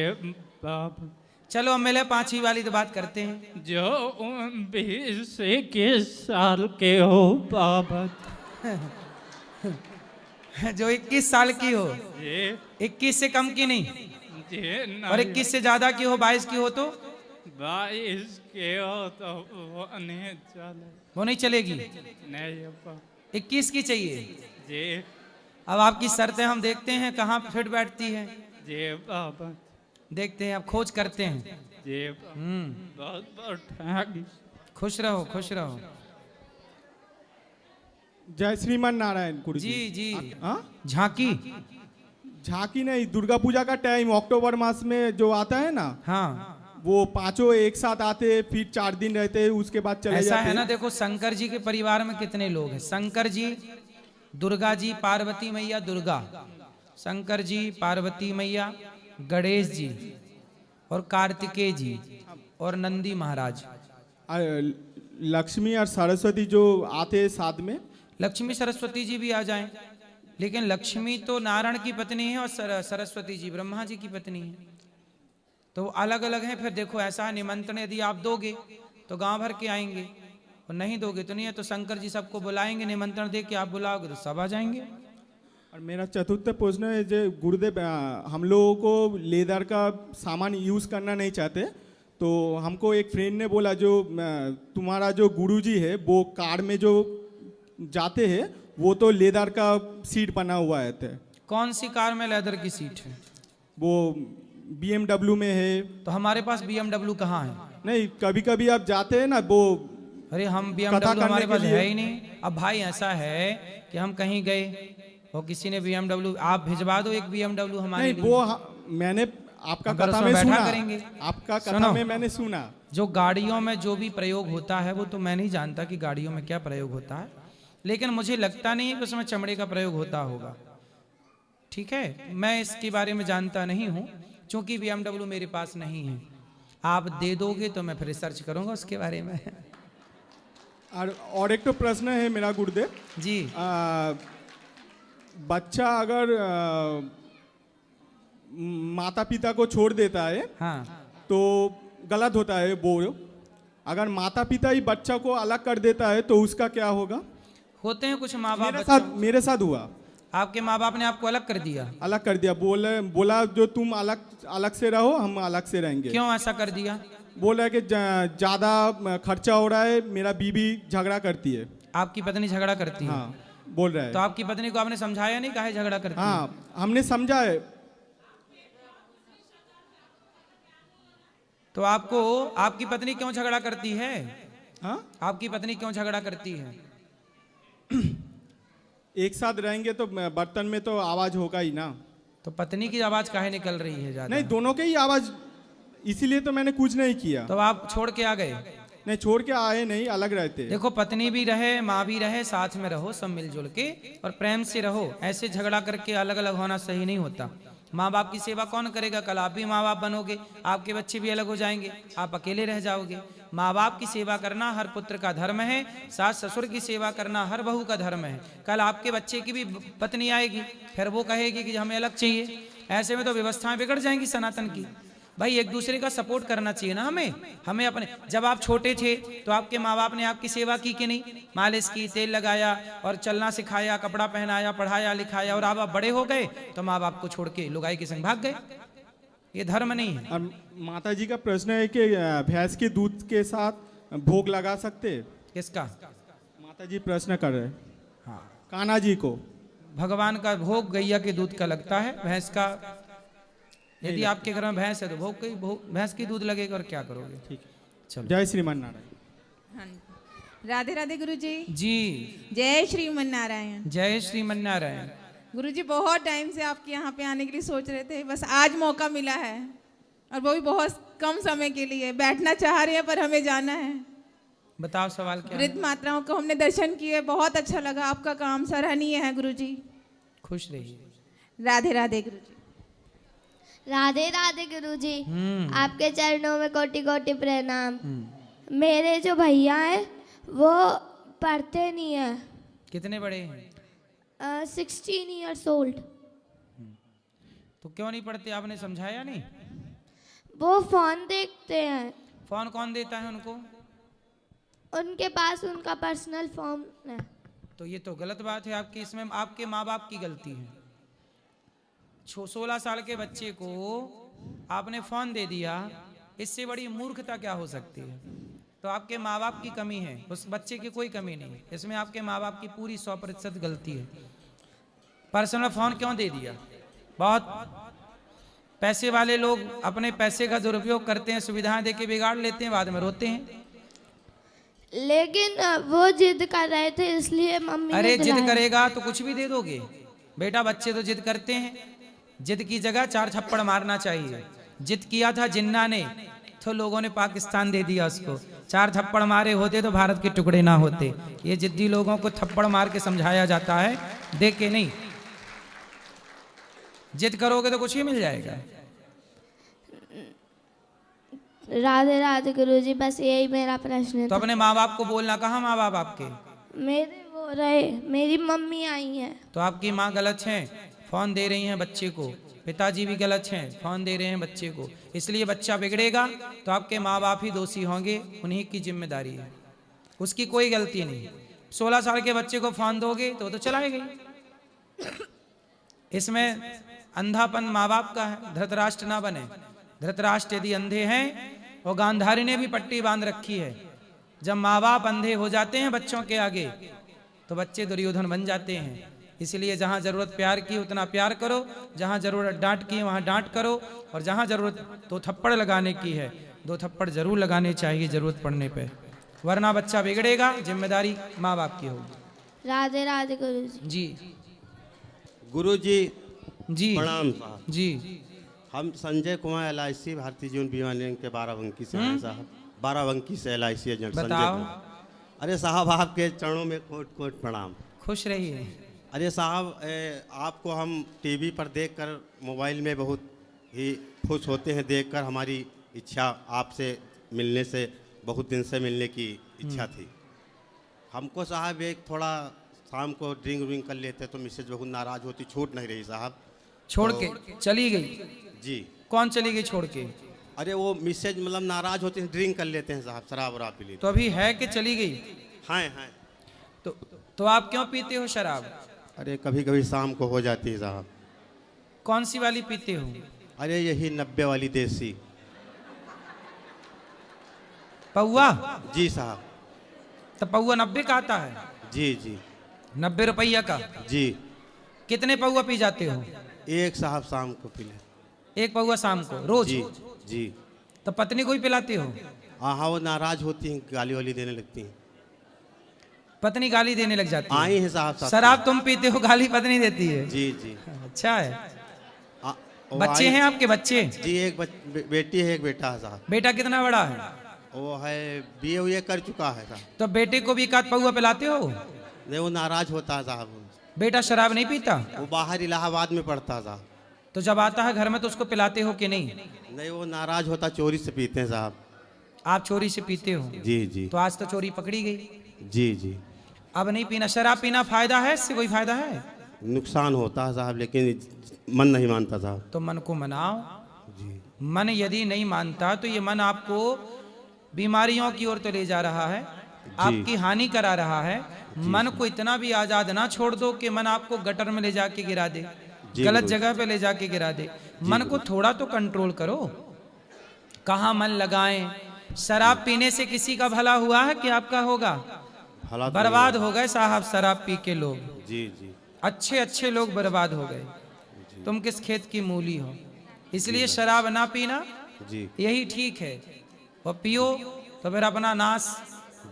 बाबा। चलो अब मिले 5वीं वाली तो बात करते हैं। जो 20-21 साल के हो बाबा। जो 21 साल की हो। जी। 21 से कम की नहीं? जी नहीं। और 21 से ज्यादा की हो, 22 की हो तो? 22 के हो तो वो नहीं चले। वो नहीं चलेगी? नहीं बाबा। 21 की चाहिए? जी। अब आपकी शर्तें हम देखते हैं कहाँ फिट बैठती है। जी बाबा। देखते हैं, अब खोज करते हैं। जी बहुत बहुत थैंक्स। खुश रहो, खुश रहो। जय श्रीमान नारायण गुरुजी। जी जी। हाँ? झांकी? झांकी नहीं, दुर्गा पूजा का टाइम अक्टूबर मास में जो आता है ना। हाँ। वो 5 एक साथ आते, फिर 4 दिन रहते, उसके बाद चले ऐसा जाते। है ना, देखो शंकर जी के परिवार में कितने लोग हैं। शंकर जी, दुर्गा जी, पार्वती मैया दुर्गा, शंकर जी, पार्वती मैया, गणेश जी और कार्तिकेय जी और नंदी महाराज। लक्ष्मी और सरस्वती जो आते हैं साथ में। लक्ष्मी सरस्वती जी भी आ जाएं, लेकिन लक्ष्मी तो नारायण की पत्नी है और सरस्वती जी ब्रह्मा जी की पत्नी है, तो अलग अलग हैं। फिर देखो ऐसा निमंत्रण यदि आप दोगे तो गांव भर के आएंगे, और नहीं दोगे तो नहीं है। तो शंकर जी सबको बुलाएंगे, निमंत्रण दे के आप बुलाओगे तो सब आ जाएंगे। और मेरा चतुर्थ प्रश्न है, जो गुरुदेव हम लोगों को लेदर का सामान यूज़ करना नहीं चाहते, तो हमको एक फ्रेंड ने बोला जो तुम्हारा जो गुरुजी है वो कार में जो जाते हैं वो तो लेदर का सीट बना हुआ है। कौन सी कार में लेदर की सीट है? वो BMW में है। तो हमारे पास BMW कहाँ है? नहीं, कभी कभी आप जाते हैं ना वो। अरे हम BMW हमारे पास है ही नहीं। अब भाई ऐसा है कि हम कहीं गए और किसी ने BMW, आप भिजवा दो एक BMW हमारे लिए। वो मैंने आपका कथा में सुना, करेंगे। आपका कथा में मैंने सुना। जो गाड़ियों में जो भी प्रयोग होता है वो तो मैं नहीं जानता कि गाड़ियों में क्या प्रयोग होता है, लेकिन मुझे लगता नहीं है कि उसमें चमड़े का प्रयोग होता होगा। ठीक है, मैं इसके बारे में जानता नहीं हूँ, क्योंकि BMW मेरे पास नहीं है। आप दे दोगे तो मैं फिर रिसर्च करूंगा उसके बारे में। और एक तो प्रश्न है मेरा गुरुदेव जी। बच्चा अगर माता पिता को छोड़ देता है, हाँ, तो गलत होता है वो। अगर माता पिता ही बच्चा को अलग कर देता है तो उसका क्या होगा? होते हैं कुछ माँ बाप। मेरे साथ हुआ। आपके माँ बाप ने आपको अलग कर दिया? अलग कर दिया। बोला जो तुम अलग से रहो, हम अलग से रहेंगे। क्यों ऐसा कर दिया? बोला कि ज्यादा खर्चा हो रहा है, मेरा बीवी झगड़ा करती है। आपकी पत्नी झगड़ा करती है? हाँ, बोल रहा है। तो आपकी पत्नी को आपने समझाया नहीं काहे झगड़ा करती है? हाँ, हमने समझा है। तो आपको आपकी पत्नी क्यों झगड़ा करती है? हाँ? आपकी पत्नी क्यों झगड़ा करती है? एक साथ रहेंगे तो बर्तन में तो आवाज होगा ही ना। तो पत्नी की आवाज काहे निकल रही है ज्यादा? नहीं, दोनों के ही आवाज, इसीलिए तो मैंने कुछ नहीं किया। तो आप छोड़ के आ गए? नहीं, छोड़ के आए नहीं, अलग रहते। देखो, पत्नी भी रहे, माँ भी रहे, साथ में रहो, सब मिलजुल के और प्रेम से रहो। ऐसे झगड़ा करके अलग अलग होना सही नहीं होता। माँ बाप की सेवा कौन करेगा? कल आप भी माँ बाप बनोगे, आपके बच्चे भी अलग हो जाएंगे, आप अकेले रह जाओगे। माँ बाप की सेवा करना हर पुत्र का धर्म है, सास ससुर की सेवा करना हर बहू का धर्म है। कल आपके बच्चे की भी पत्नी आएगी, फिर वो कहेगी कि हमें अलग चाहिए। ऐसे में तो व्यवस्थाएं बिगड़ जाएंगी सनातन की। भाई एक दूसरे का सपोर्ट करना चाहिए ना हमें अपने। जब आप छोटे थे तो आपके माँ बाप ने आपकी सेवा की कि नहीं? मालिश की, तेल लगाया और चलना सिखाया, कपड़ा पहनाया, पढ़ाया लिखाया। और आप बड़े हो गए तो माँ बाप को छोड़ के लुगाई के संग भाग गए। ये धर्म नहीं है। और माता जी का प्रश्न है कि भैंस के दूध के साथ भोग लगा सकते हैं? किसका? माता जी प्रश्न कर रहे हैं। हाँ, कान्हा जी को। भगवान का भोग गैया के दूध का लगता है, भैंस का यदि आपके घर में भैंस है तो भोग भैंस की दूध लगेगा। और क्या करोगे? ठीक है, चलो। जय श्रीमान नारायण। हाँ, राधे राधे गुरुजी। जी जय श्रीमन नारायण। जय श्रीमन नारायण। गुरुजी बहुत टाइम से आपके यहाँ पे आने के लिए सोच रहे थे, बस आज मौका मिला है, और वो भी बहुत कम समय के लिए। बैठना चाह रहे हैं पर हमें जाना है। बताओ सवाल क्या है? वृद्ध माताओं को हमने दर्शन किए, बहुत अच्छा लगा। आपका काम सराहनीय है गुरुजी। खुश रहिए। राधे राधे गुरुजी। राधे राधे गुरुजी। आपके चरणों में कोटि कोटि प्रणाम। मेरे जो भैया हैं वो पढ़ते नहीं है। कितने बड़े हैं? 16 years old। तो क्यों नहीं पढ़ते? आपने समझाया नहीं? वो फोन देखते हैं। फोन कौन देता है उनको? उनके पास उनका पर्सनल फोन है। तो ये तो गलत बात है आपकी। इसमें आपके माँ बाप की गलती है। 16 साल के बच्चे को आपने फोन दे दिया, इससे बड़ी मूर्खता क्या हो सकती है? तो आपके माँ बाप की कमी है, उस बच्चे की कोई कमी नहीं। इसमें आपके माँ बाप की पूरी 100% गलती है। पर्सनल फोन क्यों दे दिया? बहुत पैसे वाले लोग अपने पैसे का दुरुपयोग करते हैं, सुविधाएं देके बिगाड़ लेते हैं, बाद में रोते हैं। लेकिन वो जिद कर रहे थे इसलिए मम्मी ने अरे जिद दिलाया। करेगा तो कुछ भी दे दोगे बेटा। बच्चे तो जिद करते हैं। जिद की जगह 4 थप्पड़ मारना चाहिए। जिद किया था जिन्ना ने तो लोगों ने पाकिस्तान दे दिया उसको। 4 थप्पड़ मारे होते तो भारत के टुकड़े ना होते। ये जिद्दी लोगों को थप्पड़ मार के समझाया जाता है, देख के नहीं। जिद करोगे तो कुछ ही मिल जाएगा। राधे राधे गुरुजी, बस यही मेरा प्रश्न तो था। अपने माँ बाप को बोलना। कहाँ माँ बाप आपके? मेरे वो रहे, मेरी मम्मी आई है। तो आपकी माँ गलत है, फोन दे रही हैं बच्चे को। पिताजी भी गलत हैं, फोन दे रहे हैं बच्चे को। इसलिए बच्चा बिगड़ेगा तो आपके माँ बाप ही दोषी होंगे, उन्हीं की जिम्मेदारी है, उसकी कोई गलती नहीं। 16 साल के बच्चे को फोन दोगे तो चलाएगा ही। इसमें अंधापन माँ बाप का है, धृतराष्ट्र ना बने। धृतराष्ट्र यदि अंधे हैं, और गांधारी ने भी पट्टी बांध रखी है। जब माँ बाप अंधे हो जाते हैं बच्चों के आगे तो बच्चे दुर्योधन बन जाते हैं। इसलिए जहाँ जरूरत प्यार की उतना प्यार करो, जहाँ जरूरत डांट की वहाँ डांट करो, और जहाँ जरूरत 2 थप्पड़ लगाने की है 2 थप्पड़ जरूर लगाने चाहिए जरूरत पड़ने पे, वरना बच्चा बिगड़ेगा। जिम्मेदारी माँ बाप की होगी। राधे राधे गुरुजी। जी गुरुजी जी प्रणाम साहब। जी हम संजय कुमार LIC भारतीय जीवन बीमा निगम के बाराबंकी से हैं साहब। बाराबंकी से LIC एजेंट संजय कुमार। अरे साहब आपके चरणों में कोट कोट प्रणाम। खुश रहिए। अरे साहब आपको हम टीवी पर देखकर, मोबाइल में बहुत ही खुश होते हैं देखकर। हमारी इच्छा आपसे मिलने से, बहुत दिन से मिलने की इच्छा थी हमको साहब। एक थोड़ा शाम को ड्रिंक व्रिंक कर लेते तो मिसेज बहुत नाराज़ होती, छूट नहीं रही साहब। छोड़ तो, के चली गई? जी। कौन चली गई छोड़ के? अरे वो मिसेज मतलब नाराज़ होते हैं, ड्रिंक कर लेते हैं साहब, शराब वराब पी लेते। तो अभी है कि चली गई? हाँ। तो आप क्यों पीते हो शराब? अरे कभी कभी शाम को हो जाती है साहब। कौन सी वाली पीते हो? अरे यही 90 वाली देसी पौआ। जी साहब। तो पौआ 90 का आता है? जी जी। 90 रुपया का? जी। कितने पौआ पी जाते हो? एक साहब शाम को पी ले। एक पौआ शाम को रोज? जी जी। तो पत्नी को ही पिलाते हो? हाँ, वो नाराज होती हैं, गाली वाली देने लगती हैं। पत्नी गाली देने लग जाती है? आई है साहब। शराब तुम पीते हो, गाली पत्नी देती है? जी जी। अच्छा है। बच्चे हैं आपके? बच्चे? जी, एक बेटी है, एक बेटा है साहब। बेटा कितना बड़ा है? वो है BA कर चुका है साहब। तो बेटे को भी एक आध पौआ पिलाते हो? नहीं, वो नाराज होता है साहब। बेटा शराब नहीं पीता? वो बाहर इलाहाबाद में पढ़ता था। तो जब आता है घर में तो उसको पिलाते हो कि नहीं? नहीं, वो नाराज होता, चोरी से पीते हैं साहब। आप चोरी से पीते हो? जी जी। तो आज तो चोरी पकड़ी गई। जी जी। अब नहीं पीना। शराब पीना फायदा है, इससे कोई फायदा है? नुकसान होता है साहब, लेकिन मन नहीं मानता साहब। तो मन को मनाओ। मन यदि नहीं मानता तो ये मन आपको बीमारियों की ओर तो ले जा रहा है, आपकी हानि करा रहा है। मन को इतना भी आजाद ना छोड़ दो कि मन आपको गटर में ले जाके गिरा दे, गलत जगह पे ले जाके गिरा दे। मन को थोड़ा तो कंट्रोल करो। कहाँ मन लगाएं? शराब पीने से किसी का भला हुआ है कि आपका होगा? बर्बाद हो गए साहब शराब पी के लोग। जी जी। अच्छे अच्छे लोग बर्बाद हो गए। तुम किस खेत की मूली हो? इसलिए शराब ना पीना जी यही ठीक है। और पियो तो फिर अपना नाश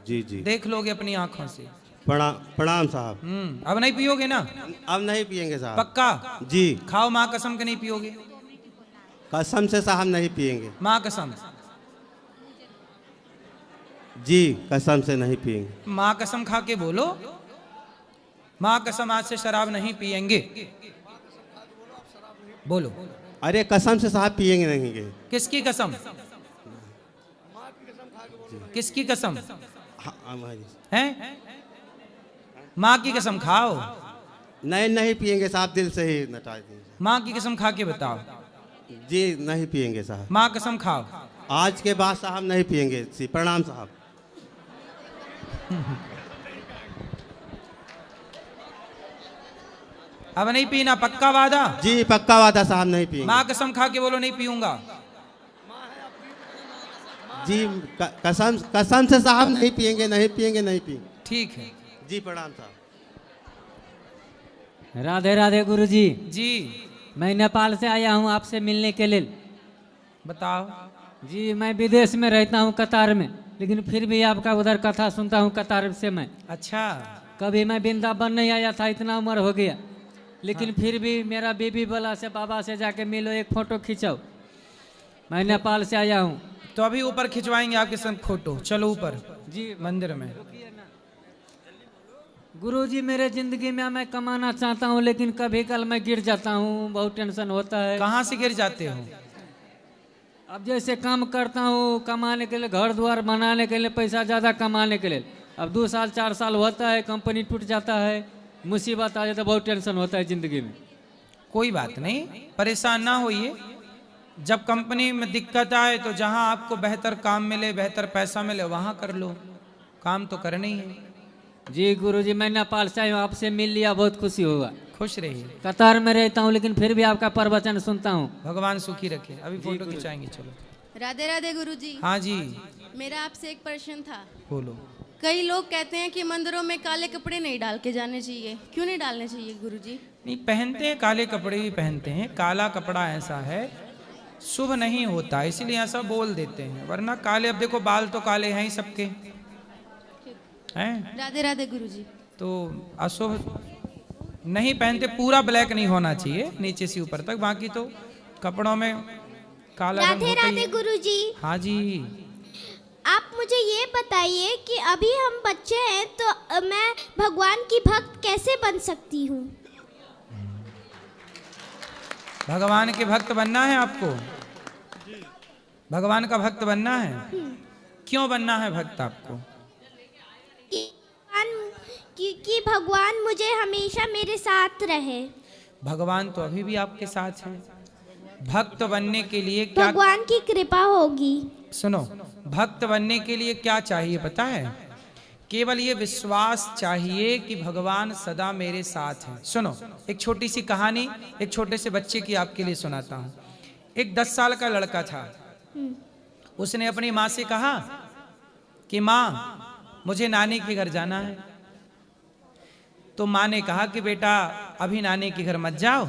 जी जी देख लोगे अपनी आंखों से। प्रणाम साहब। अब नहीं पियोगे ना? अब नहीं पियेंगे साहब। पक्का? जी। खाओ माँ कसम के नहीं पियोगे? कसम से साहब नहीं पियेंगे। माँ कसम? जी कसम से नहीं पियेंगे। माँ कसम खा के बोलो, माँ कसम आज से शराब नहीं पियेंगे। बोलो। अरे कसम से साहब पियेंगे नहीं। किसकी कसम? किसकी कसम है? माँ की कसम खाओ। नहीं नहीं पियेंगे साहब, दिल से ही नटा देंगे। माँ की कसम खा के बताओ। जी नहीं पियेंगे साहब। माँ कसम खाओ। आज के बाद साहब नहीं पियेंगे। प्रणाम साहब। अब नहीं पीना, पक्का वादा? जी पक्का वादा साहब, नहीं पियेंगे। माँ कसम खा के बोलो नहीं पीऊंगा। जी कसम से साहब नहीं पियेंगे, नहीं पियेंगे, नहीं पियेंगे। ठीक है जी। प्रणाम साहब। राधे राधे गुरुजी। जी मैं नेपाल से आया हूँ आपसे मिलने के लिए। बताओ। जी मैं विदेश में रहता हूँ कतार में, लेकिन फिर भी आपका उधर कथा सुनता हूँ कतार से मैं। अच्छा। कभी मैं वृंदावन नहीं आया था, इतना उम्र हो गया, लेकिन फिर भी मेरा बीबी बोला से बाबा से जाके मिलो, एक फोटो खींचाओ। मैं नेपाल से आया हूँ। तो अभी ऊपर खिंचवाएंगे आपके संग फोटो। चलो ऊपर जी मंदिर में। गुरुजी मेरे जिंदगी में मैं कमाना चाहता हूँ, लेकिन कभी कल मैं गिर जाता हूँ, बहुत टेंशन होता है। कहाँ से गिर जाते हो? अब जैसे काम करता हूँ कमाने के लिए, घर द्वार बनाने के लिए, पैसा ज़्यादा कमाने के लिए, अब 2 साल 4 साल होता है, कंपनी टूट जाता है, मुसीबत आ जाता है, बहुत टेंशन होता है ज़िंदगी में। कोई बात नहीं, परेशान ना होइए। जब कंपनी में दिक्कत आए तो जहाँ आपको बेहतर काम मिले, बेहतर पैसा मिले, वहाँ कर लो। काम तो करना ही है। जी गुरुजी मैं नेपाल से आया हूँ, आपसे मिल लिया, बहुत खुशी हुआ। खुश रहिए। कतार में रहता हूँ, लेकिन फिर भी आपका प्रवचन सुनता हूँ। भगवान सुखी रखे। अभी फोटो खिंचाएंगे। चलो। राधे राधे गुरुजी। हाँ जी। मेरा आपसे एक प्रश्न था। बोलो। कई लोग कहते हैं कि मंदिरों में काले कपड़े नहीं डाल के जाने चाहिए, क्यों नहीं डालने चाहिए गुरुजी? नहीं, पहनते हैं, काले कपड़े भी पहनते हैं। काला कपड़ा ऐसा है शुभ नहीं होता, इसलिए ऐसा बोल देते हैं। वरना काले, अब देखो बाल तो काले हैं ही सबके, हैं? राधे राधे गुरुजी। तो अशुभ नहीं पहनते। पूरा ब्लैक नहीं होना चाहिए, नीचे से ऊपर तक। बाकी तो कपड़ों में काला रंग होता ही है। गुरुजी। हाँ जी। आप मुझे ये बताइए कि अभी हम बच्चे हैं, तो मैं भगवान की भक्त कैसे बन सकती हूँ? भगवान के भक्त बनना है आपको? भगवान का भक्त बनना है? क्यों बनना है भक्त आपको? कि भगवान मुझे हमेशा मेरे साथ रहे। भगवान तो अभी भी आपके साथ है। भक्त बनने के लिए क्या? भगवान की कृपा होगी। सुनो, भक्त बनने के लिए क्या चाहिए पता है? केवल ये विश्वास चाहिए कि भगवान सदा मेरे साथ हैं। सुनो, एक छोटी सी कहानी एक छोटे से बच्चे की आपके लिए सुनाता हूँ। एक 10 साल का लड़का था। उसने अपनी माँ से कहा कि माँ मुझे नानी के घर जाना है। तो माँ ने कहा कि बेटा अभी नानी के घर मत जाओ,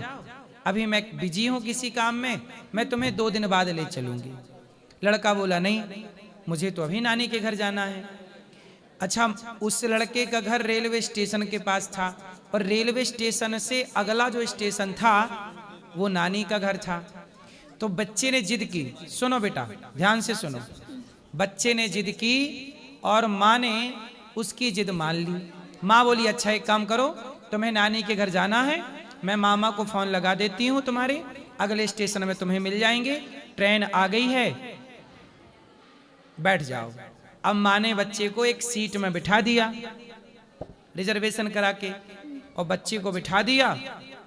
अभी मैं बिजी हूँ किसी काम में, मैं तुम्हें 2 दिन बाद ले चलूंगी। लड़का बोला नहीं, मुझे तो अभी नानी के घर जाना है। अच्छा, उस लड़के का घर रेलवे स्टेशन के पास था, और रेलवे स्टेशन से अगला जो स्टेशन था वो नानी का घर था। तो बच्चे ने जिद की। सुनो बेटा, ध्यान से सुनो। बच्चे ने जिद की और माँ ने उसकी जिद मान ली। माँ बोली अच्छा एक काम करो, तुम्हें नानी के घर जाना है, मैं मामा को फोन लगा देती हूँ, तुम्हारे अगले स्टेशन में तुम्हें मिल जाएंगे, ट्रेन आ गई है। बैठ जाओ। अब माँ ने बच्चे को एक सीट में बिठा दिया रिजर्वेशन करा के, और बच्चे को बिठा दिया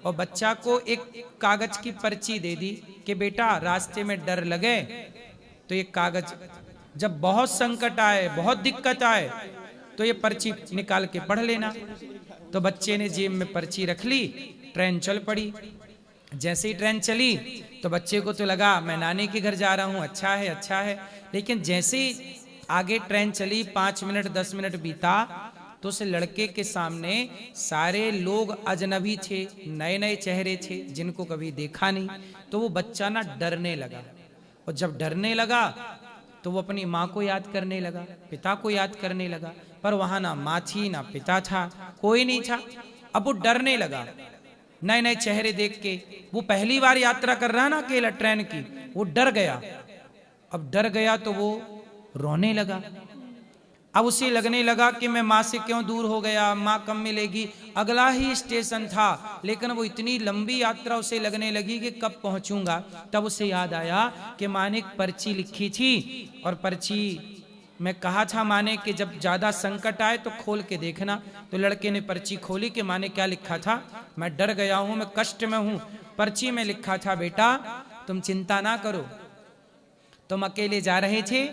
और बच्चा को एक कागज की पर्ची दे दी कि बेटा रास्ते में डर लगे तो ये कागज, जब बहुत संकट आए, बहुत दिक्कत आए, तो ये पर्ची निकाल के पढ़ लेना। तो बच्चे ने जेब में पर्ची रख ली, ट्रेन चल पड़ी। जैसे ही ट्रेन चली तो बच्चे को तो लगा मैं नानी के घर जा रहा हूँ, अच्छा है अच्छा है। लेकिन जैसे ही आगे ट्रेन चली, 5 मिनट 10 मिनट बीता, तो उस लड़के के सामने सारे लोग अजनबी थे, नए नए चेहरे थे जिनको कभी देखा नहीं। तो वो बच्चा ना डरने लगा, और जब डरने लगा तो वो अपनी माँ को याद करने लगा, पिता को याद करने लगा, पर वहां ना माँ थी ना पिता था, कोई नहीं था। अब वो डरने लगा नए नए चेहरे देख के। वो पहली बार यात्रा कर रहा ना अकेला ट्रेन की, वो डर गया। अब डर गया तो वो रोने लगा। अब उसे लगने लगा कि मैं माँ से क्यों दूर हो गया, माँ कब मिलेगी। अगला ही स्टेशन था, लेकिन वो इतनी लंबी यात्रा उसे लगने लगी कि कब पहुंचूंगा। तब उसे याद आया कि माँ ने एक पर्ची लिखी थी, और पर्ची में कहा था माँ ने कि जब ज्यादा संकट आए तो खोल के देखना। तो लड़के ने पर्ची खोली कि माँ ने क्या लिखा था, मैं डर गया हूं, मैं कष्ट में हूं। पर्ची में लिखा था बेटा तुम चिंता ना करो, तुम अकेले जा रहे थे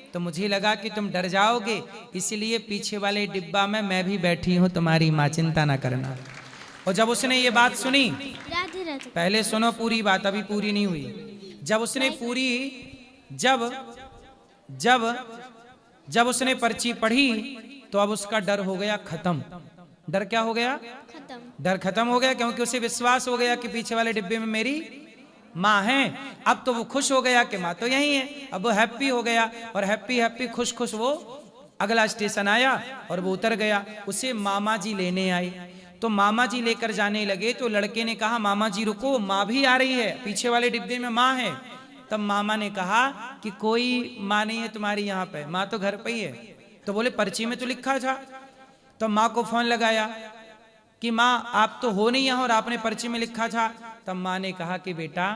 तो मुझे लगा कि तुम डर जाओगे, इसलिए पीछे वाले डिब्बा में मैं भी बैठी हूं, तुम्हारी माँ, चिंता ना करना। और जब उसने ये बात सुनी, पहले सुनो पूरी बात, अभी पूरी नहीं हुई। जब उसने पूरी जब जब जब उसने पर्ची पढ़ी तो अब उसका डर हो गया खत्म। डर क्या हो गया? डर खत्म हो गया, क्योंकि उसे विश्वास हो गया कि पीछे वाले डिब्बे में मेरी माँ है। अब तो वो खुश हो गया कि माँ तो यही है। अब वो हैप्पी हो गया, और हैप्पी हैप्पी खुश खुश वो अगला स्टेशन आया और वो उतर गया। उसे मामा जी लेने आए, तो मामा जी लेकर जाने लगे। तो लड़के ने कहा मामा जी रुको, माँ भी आ रही है, पीछे वाले डिब्बे में माँ है। तब मामा ने कहा कि कोई माँ नहीं है तुम्हारी यहाँ पे, माँ तो घर पे ही है। तो बोले पर्ची में तो लिखा था। तो माँ को फोन लगाया कि माँ आप तो हो नहीं यहाँ और आपने पर्ची में लिखा था। तब माँ ने कहा कि बेटा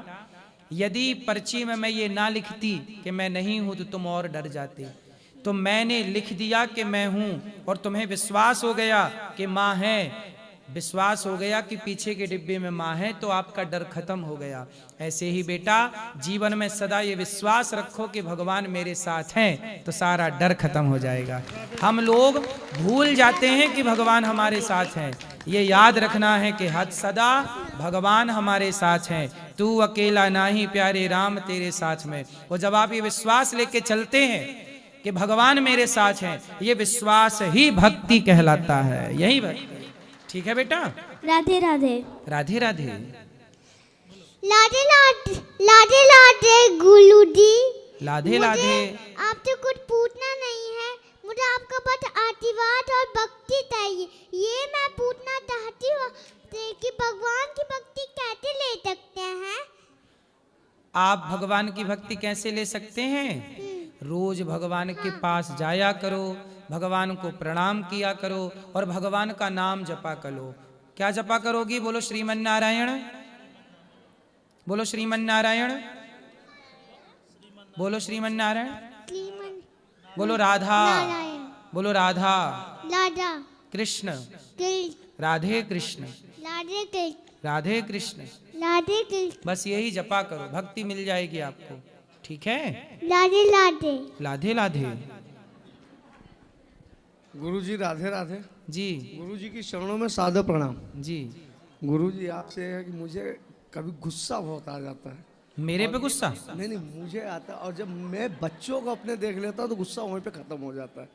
यदि पर्ची में मैं ये ना लिखती कि मैं नहीं हूं तो तुम और डर जाते। तो मैंने लिख दिया कि मैं हूं, और तुम्हें विश्वास हो गया कि माँ है, विश्वास हो गया कि पीछे के डिब्बे में माँ है, तो आपका डर खत्म हो गया। ऐसे ही बेटा जीवन में सदा ये विश्वास रखो कि भगवान मेरे साथ हैं, तो सारा डर खत्म हो जाएगा। हम लोग भूल जाते हैं कि भगवान हमारे साथ हैं। ये याद रखना है कि हद सदा भगवान हमारे साथ हैं, तू अकेला नहीं प्यारे राम तेरे साथ में। और जब आप ये विश्वास लेके चलते हैं कि भगवान मेरे साथ हैं, ये विश्वास ही भक्ति कहलाता है। यही भक्ति। ठीक है बेटा? राधे राधे। राधे राधे। लाडे लाडे लाडे लाडे गुलू जी। लाधे लाधे। आपसे कुछ पूछना नहीं है, मुझे आपका बस आशीर्वाद और भक्ति चाहिए। ये मैं पूछना चाहती हूँ कि भगवान की भक्ति कैसे ले सकते हैं? आप भगवान की भक्ति कैसे ले सकते हैं? रोज भगवान के पास जाया करो, भगवान को प्रणाम किया करो, और भगवान का नाम जपा करो। क्या जपा करोगी? बोलो श्रीमन नारायण, बोलो श्रीमन नारायण, बोलो श्रीमन नारायण, बोलो राधा, बोलो राधा राधा कृष्ण, राधे कृष्ण, राधे कृष्ण, राधे कृष्ण, राधे कृष्ण। बस यही जपा करो, भक्ति मिल जाएगी आपको। ठीक है? राधे राधे। लाधे लाधे। गुरुजी राधे राधे जी। गुरुजी की चरणों में सादर प्रणाम जी। गुरुजी आपसे है कि मुझे कभी गुस्सा बहुत आ जाता है। मेरे पे गुस्सा? नहीं, मुझे आता है, और जब मैं बच्चों को अपने देख लेता हूँ तो गुस्सा वहीं पे खत्म हो जाता है।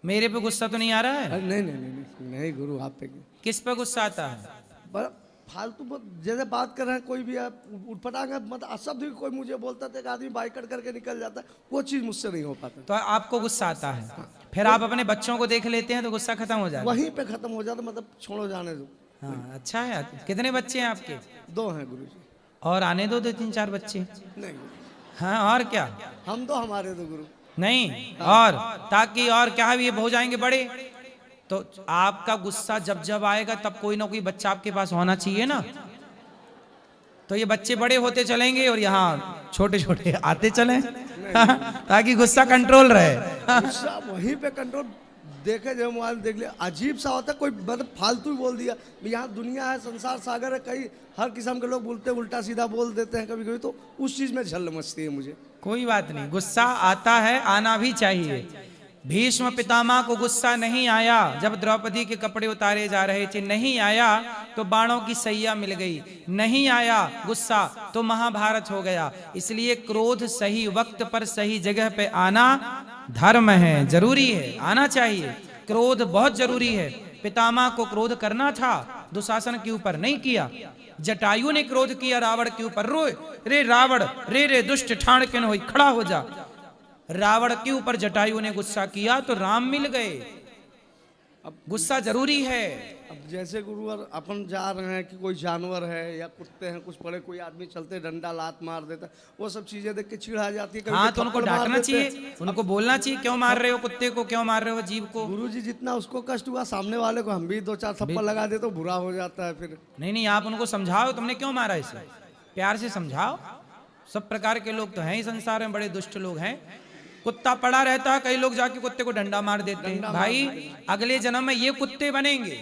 मेरे पे गुस्सा तो नहीं आ रहा है? नहीं नहीं नहीं नहीं गुरु, आप पे किस पे गुस्सा आता है? फालतू जैसे बात कर रहे हैं, कोई भी आप उठपटांगा मतलब अशब्द भी कोई मुझे बोलता था कि आदमी बाइक कट करके निकल जाता है, वो चीज़ मुझसे नहीं हो पाता। तो आपको गुस्सा आता है, फिर आप अपने बच्चों को देख लेते हैं तो गुस्सा खत्म हो जाता है? वहीं पे खत्म हो जाता, मतलब छोड़ो जाने दो। हाँ अच्छा है। कितने बच्चे हैं आपके? 2 हैं गुरुजी। और आने दो 2-3-4 बच्चे। नहीं। हाँ और क्या? हम तो हमारे दो गुरु नहीं, और ताकि और क्या है, ये हो जाएंगे बड़े। तो आपका गुस्सा जब जब आएगा तब कोई ना कोई बच्चा आपके पास होना चाहिए ना। तो ये बच्चे बड़े होते चलेंगे और यहाँ छोटे छोटे आते चले ताकि गुस्सा कंट्रोल रहे। गुस्सा वहीं पे कंट्रोल, देखे जो मोबाइल देख लिया, अजीब सा होता है, कोई मतलब फालतू ही बोल दिया। यहाँ दुनिया है, संसार सागर है, कई हर किस्म के लोग बोलते हैं, उल्टा सीधा बोल देते हैं कभी कभी, तो उस चीज में झल मचती है मुझे। कोई बात नहीं, गुस्सा आता है, आना भी चाहिए। भीष्म पितामह को गुस्सा नहीं आया जब द्रौपदी के कपड़े उतारे जा रहे थे, नहीं आया तो बाणों की सैया मिल गई, नहीं आया गुस्सा तो महाभारत हो गया। इसलिए क्रोध सही वक्त पर सही जगह पे आना धर्म है, जरूरी है, आना चाहिए। क्रोध बहुत जरूरी है। पितामह को क्रोध करना था, दुशासन के ऊपर नहीं किया। जटायु ने क्रोध किया रावण के ऊपर, रोए रे रावण, रे दुष्ट ठाण के न होई, खड़ा हो जा। रावण के ऊपर जटायु ने गुस्सा किया तो राम मिल गए। अब गुस्सा जरूरी है। अब जैसे गुरुवर अपन जा रहे हैं कि कोई जानवर है या कुत्ते हैं, कुछ पड़े, कोई आदमी चलते डंडा लात मार देता है, वो सब चीजें देख के चिढ़ आ जाती है। हाँ, तो उनको डांटना चाहिए, उनको बोलना चाहिए, क्यों मार रहे हो कुत्ते को, क्यों मार रहे हो जीव को। गुरुजी जितना उसको कष्ट हुआ, सामने वाले को हम भी 2-4 थप्पड़ लगा दे तो बुरा हो जाता है फिर। नहीं, आप उनको समझाओ, तुमने क्यों मारा इसे, प्यार से समझाओ। सब प्रकार के लोग तो हैं ही संसार में, बड़े दुष्ट लोग हैं। कुत्ता पड़ा रहता है, कई लोग जाके कुत्ते को डंडा मार देते हैं। भाई अगले जन्म में ये कुत्ते बनेंगे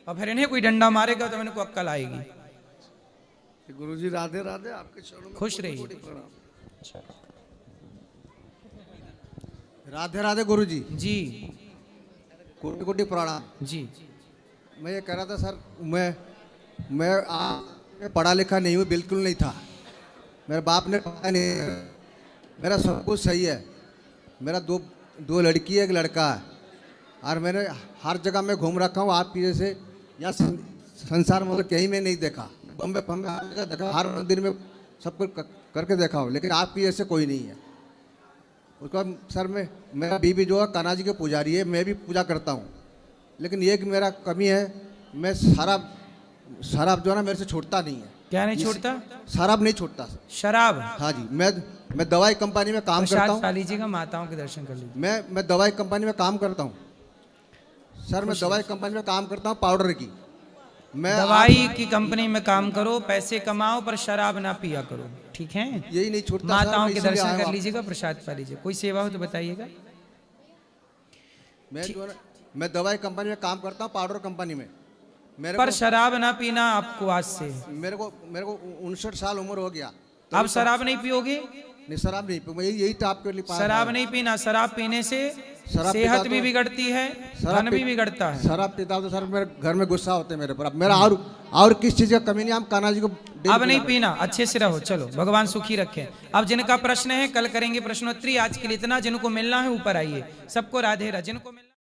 और फिर इन्हें कोई डंडा मारेगा तो इनको अक्ल आएगी। गुरुजी राधे राधे, आपके चरणों में खुश रहिए। राधे राधे गुरुजी जी, कोटि कोटि प्रणाम जी। मैं ये कह रहा था सर, मैं पढ़ा लिखा नहीं हूँ, बिल्कुल नहीं था। मेरे बाप ने पढ़ा नहीं, मेरा सब कुछ सही है। मेरा दो लड़की है, एक लड़का है, और मैंने हर जगह में घूम रखा हूँ आपकी जैसे। यहाँ संसार मतलब कहीं में नहीं देखा, बम्बे फम्बे हर जगह देखा, हर मंदिर में सब कुछ करके देखा हूँ, लेकिन आपकी जैसे कोई नहीं है। उसके बाद सर मेरा बीबी जो है कान्हा जी के पुजारी है, मैं भी पूजा करता हूँ, लेकिन एक मेरा कमी है, मैं शराब जो है ना मेरे से छूटता नहीं है। क्या नहीं छूटता? शराब नहीं छूटता। शराब? हाँ जी, मैं दवाई कंपनी में काम करता हूँ। लीजिएगा, माताओं के दर्शन कर लीजिए। मैं दवाई कंपनी में काम करता हूँ सर, मैं दवाई कंपनी में काम करता हूँ पाउडर की। मैं दवाई की कंपनी में काम करो, पैसे कमाओ, पर शराब ना पिया करो, ठीक है? यही नहीं छूटता। माताओं के दर्शन कर लीजिएगा, प्रसाद पा लीजिए। कोई सेवा हो तो बताइएगा। मैं दवाई कंपनी में काम करता हूँ, पाउडर कंपनी में। पर शराब ना पीना आपको आज से। मेरे को 59 साल उम्र हो गया। तो आप शराब नहीं पियोगे? नहीं, शराब नहीं पीऊंगा, यही तो आपके लिए। शराब नहीं पीना, शराब पीने से सेहत भी बिगड़ती है, धन भी बिगड़ता है। शराब पीता तो सर मेरे घर में गुस्सा होते हैं मेरे पर। अब मेरा और किस चीज का कमी नहीं, हम कान्हा जी को अब नहीं पीना, अच्छे से रहो। चलो, भगवान सुखी रखे। अब जिनका प्रश्न है कल करेंगे प्रश्नोत्तरी, आज के लिए इतना। जिनको मिलना है ऊपर आइए, सबको राधे राधे। जिनको मिलना